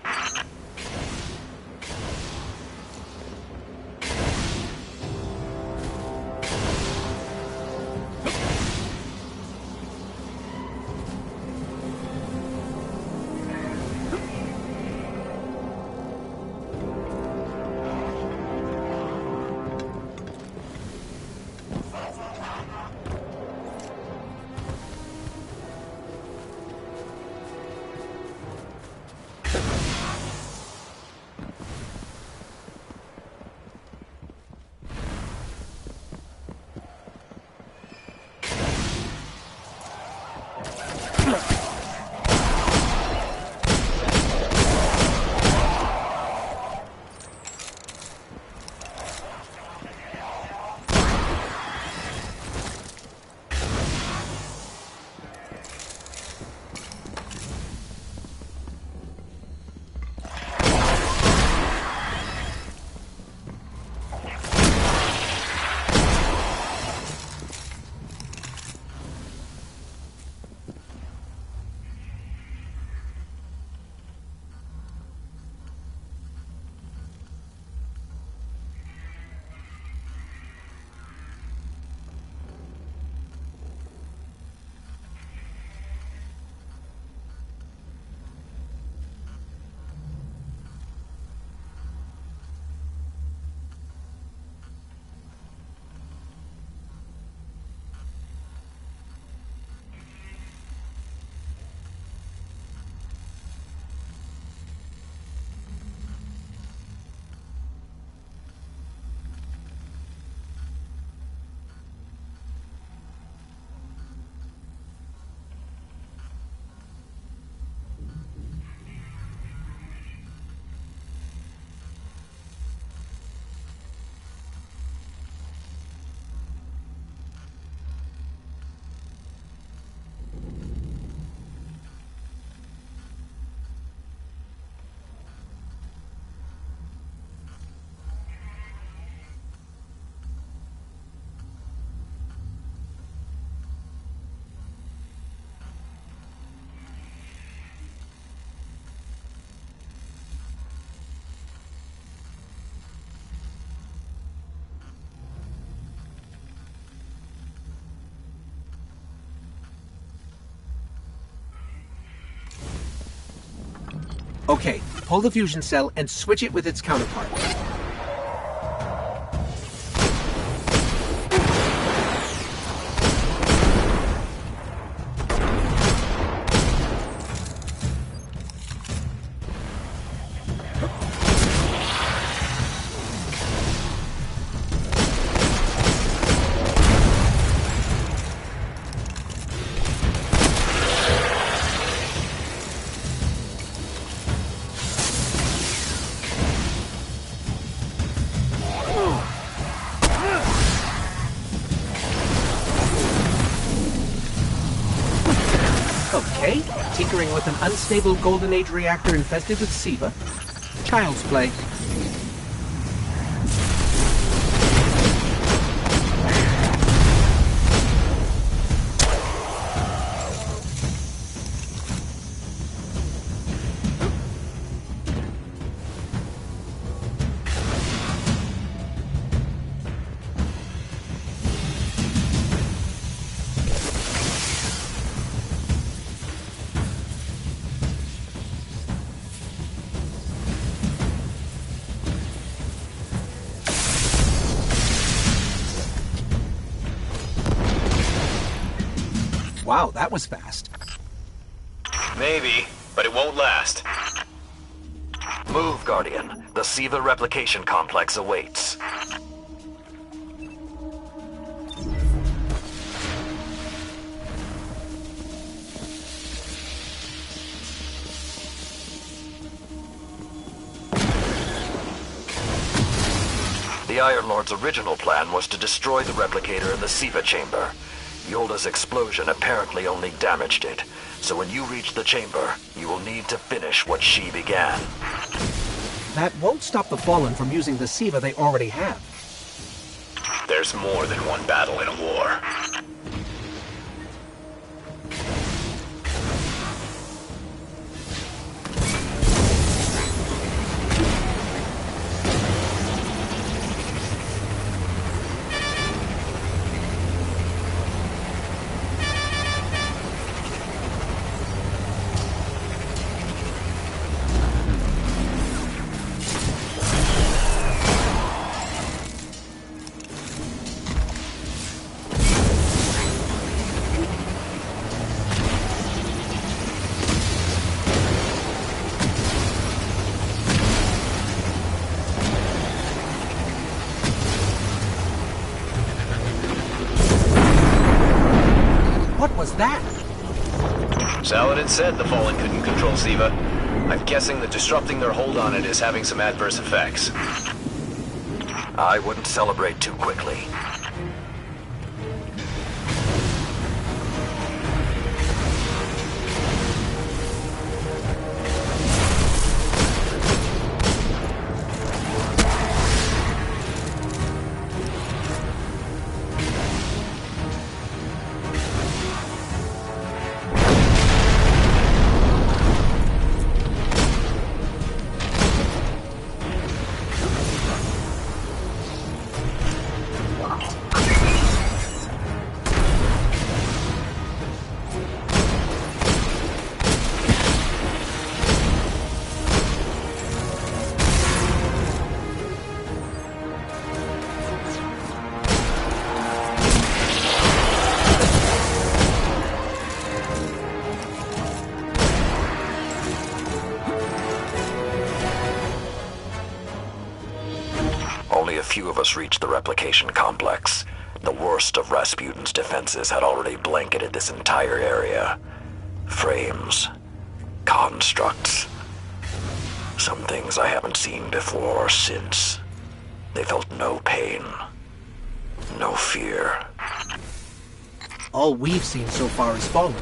Okay, pull the fusion cell and switch it with its counterpart. Okay, tinkering with an unstable Golden Age reactor infested with SIVA. Child's play. Wow, that was fast. Maybe, but it won't last. Move, Guardian. The SIVA replication complex awaits. The Iron Lord's original plan was to destroy the replicator in the SIVA chamber. Yolda's explosion apparently only damaged it, so when you reach the chamber, you will need to finish what she began. That won't stop the Fallen from using the SIVA they already have. there's more than one battle in a war. What was that? Saladin said the Fallen couldn't control Siva. I'm guessing that disrupting their hold on it is having some adverse effects. I wouldn't celebrate too quickly. Only a few of us reached the replication complex. The worst of Rasputin's defenses had already blanketed this entire area. Frames. Constructs. Some things I haven't seen before or since. They felt no pain. No fear. All we've seen so far is fallen.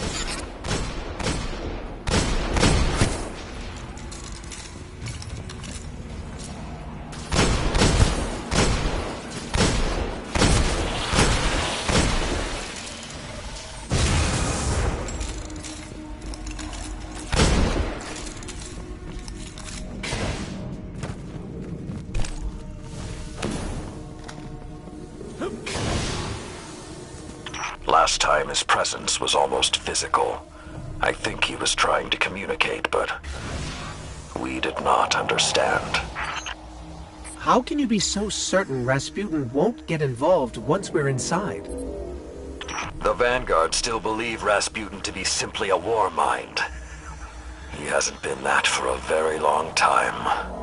Last time his presence was almost physical. I think he was trying to communicate, but we did not understand. How can you be so certain Rasputin won't get involved once we're inside? The Vanguard still believe Rasputin to be simply a war mind. He hasn't been that for a very long time.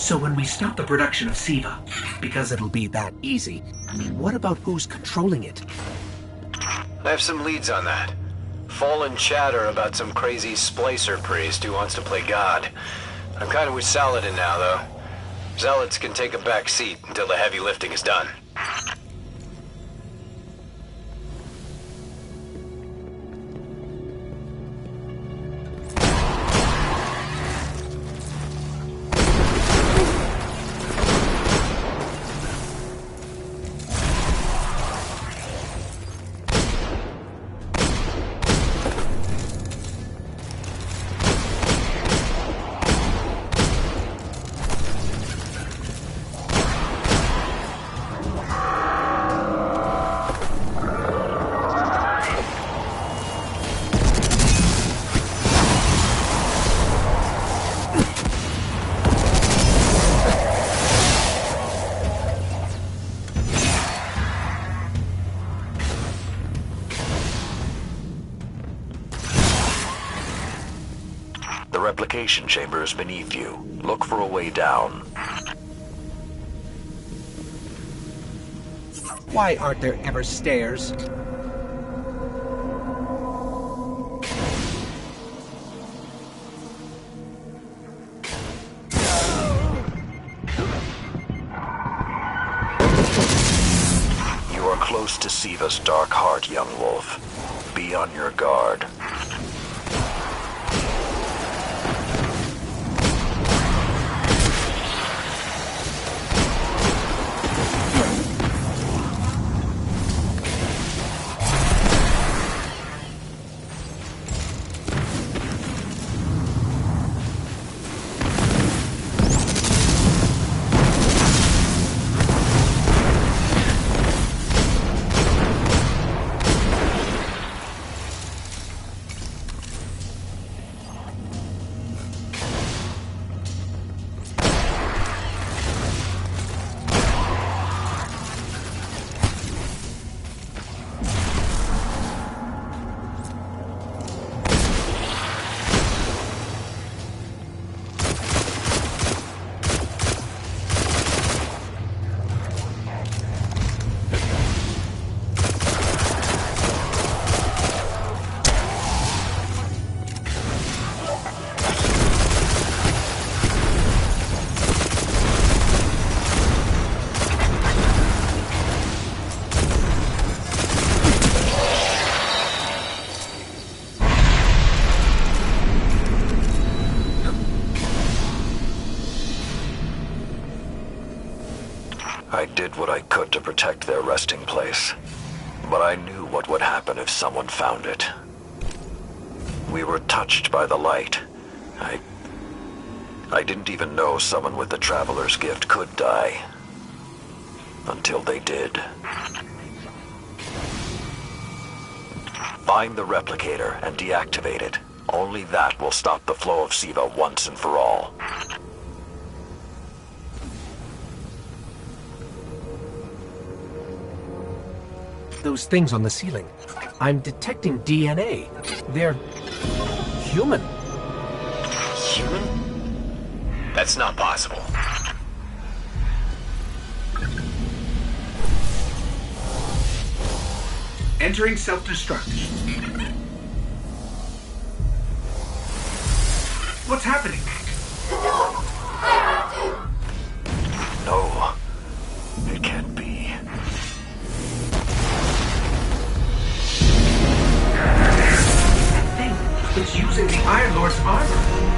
So when we stop the production of SIVA, because it'll be that easy, what about who's controlling it? I have some leads on that. Fallen chatter about some crazy SPLICER priest who wants to play God. I'm kind of with Saladin now, though. Zealots can take a back seat until the heavy lifting is done. The replication chamber is beneath you. Look for a way down. Why aren't there ever stairs? You are close to Siva's dark heart, young wolf. Be on your guard. I did what I could to protect their resting place, but I knew what would happen if someone found it. We were touched by the light. I didn't even know someone with the Traveler's Gift could die. Until they did. Find the replicator and deactivate it. Only that will stop the flow of SIVA once and for all. Those things on the ceiling. I'm detecting DNA. They're human. Human? That's not possible. Entering self-destruct. What's happening? No, it can't be. That thing, it's using the Iron Lord's armor.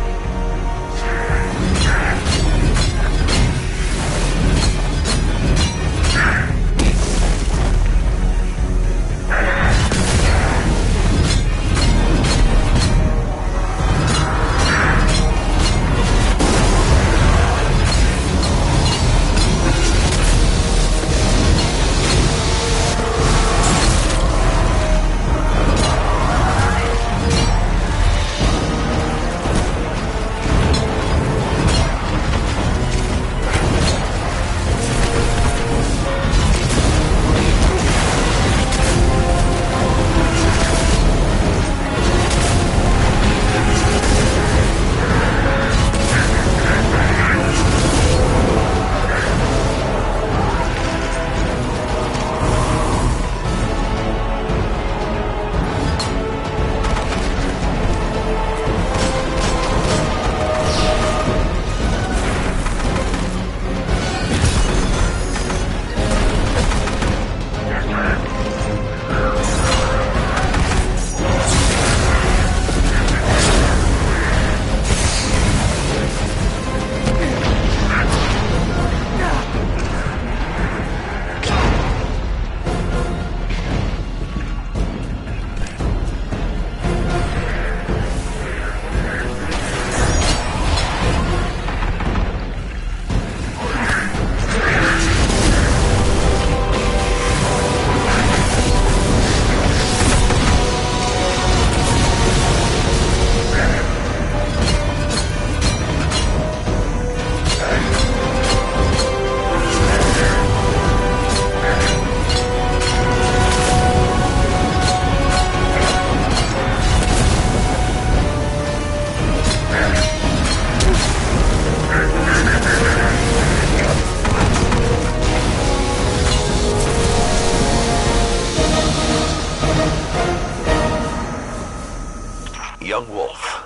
Young Wolf,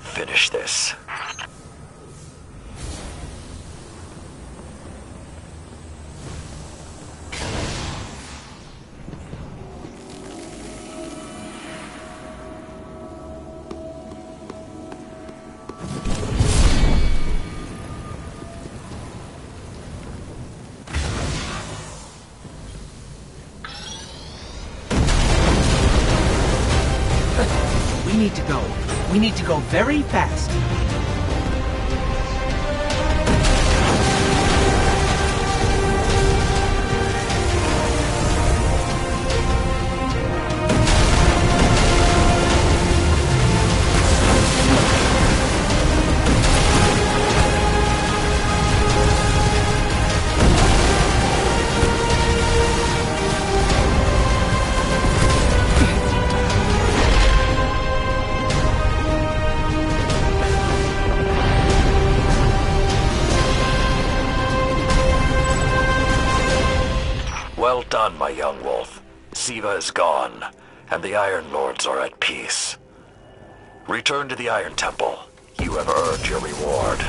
finish this. We need to go very fast. Well done, my young wolf. Siva is gone, and the Iron Lords are at peace. Return to the Iron Temple. You have earned your reward.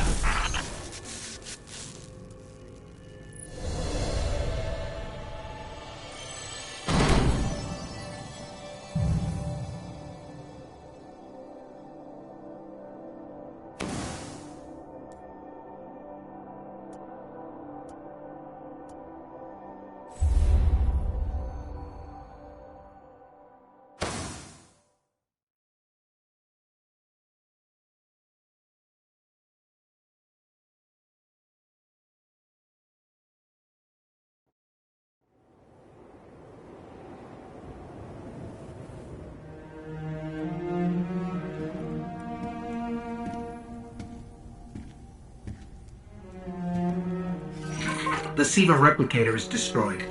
The Siva replicator is destroyed.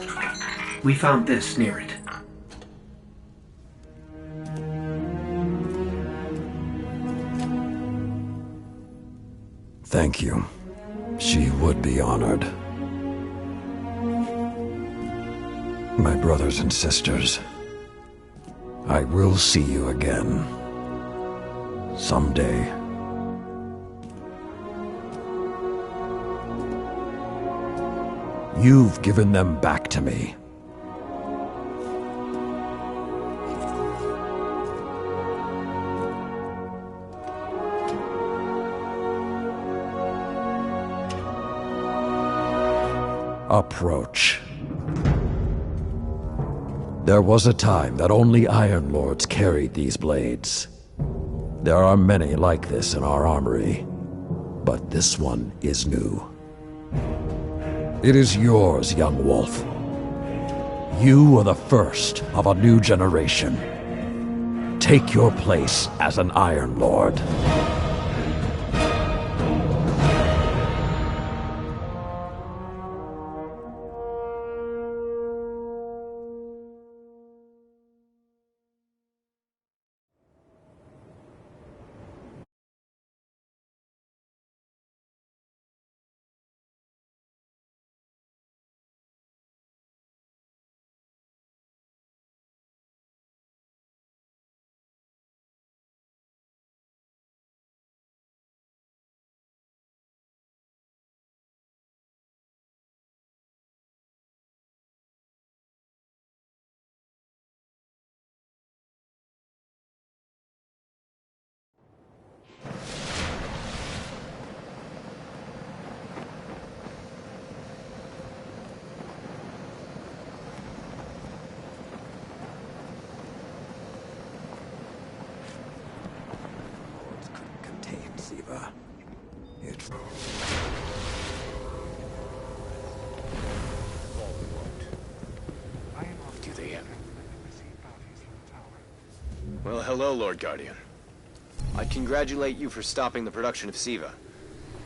We found this near it. Thank you. She would be honored. My brothers and sisters, I will see you again. Someday. You've given them back to me. Approach. There was a time that only Iron Lords carried these blades. There are many like this in our armory, but this one is new. It is yours, young wolf. You are the first of a new generation. Take your place as an Iron Lord. Well, hello, Lord Guardian. I'd congratulate you for stopping the production of Siva,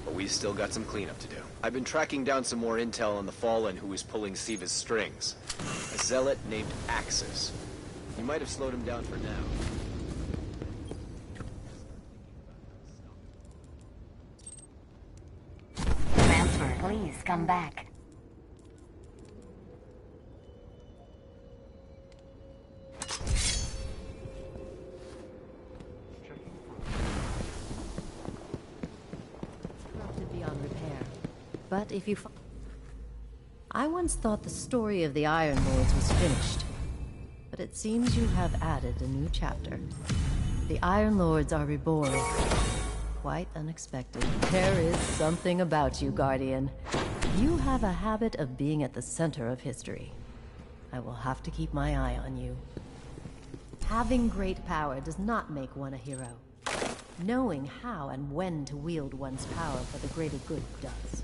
but we've still got some cleanup to do. I've been tracking down some more intel on the Fallen who is pulling Siva's strings. A zealot named Axis. You might have slowed him down for now. Transfer, please come back. But if you... I once thought the story of the Iron Lords was finished. But it seems you have added a new chapter. The Iron Lords are reborn. Quite unexpected. There is something about you, Guardian. You have a habit of being at the center of history. I will have to keep my eye on you. Having great power does not make one a hero. Knowing how and when to wield one's power for the greater good does.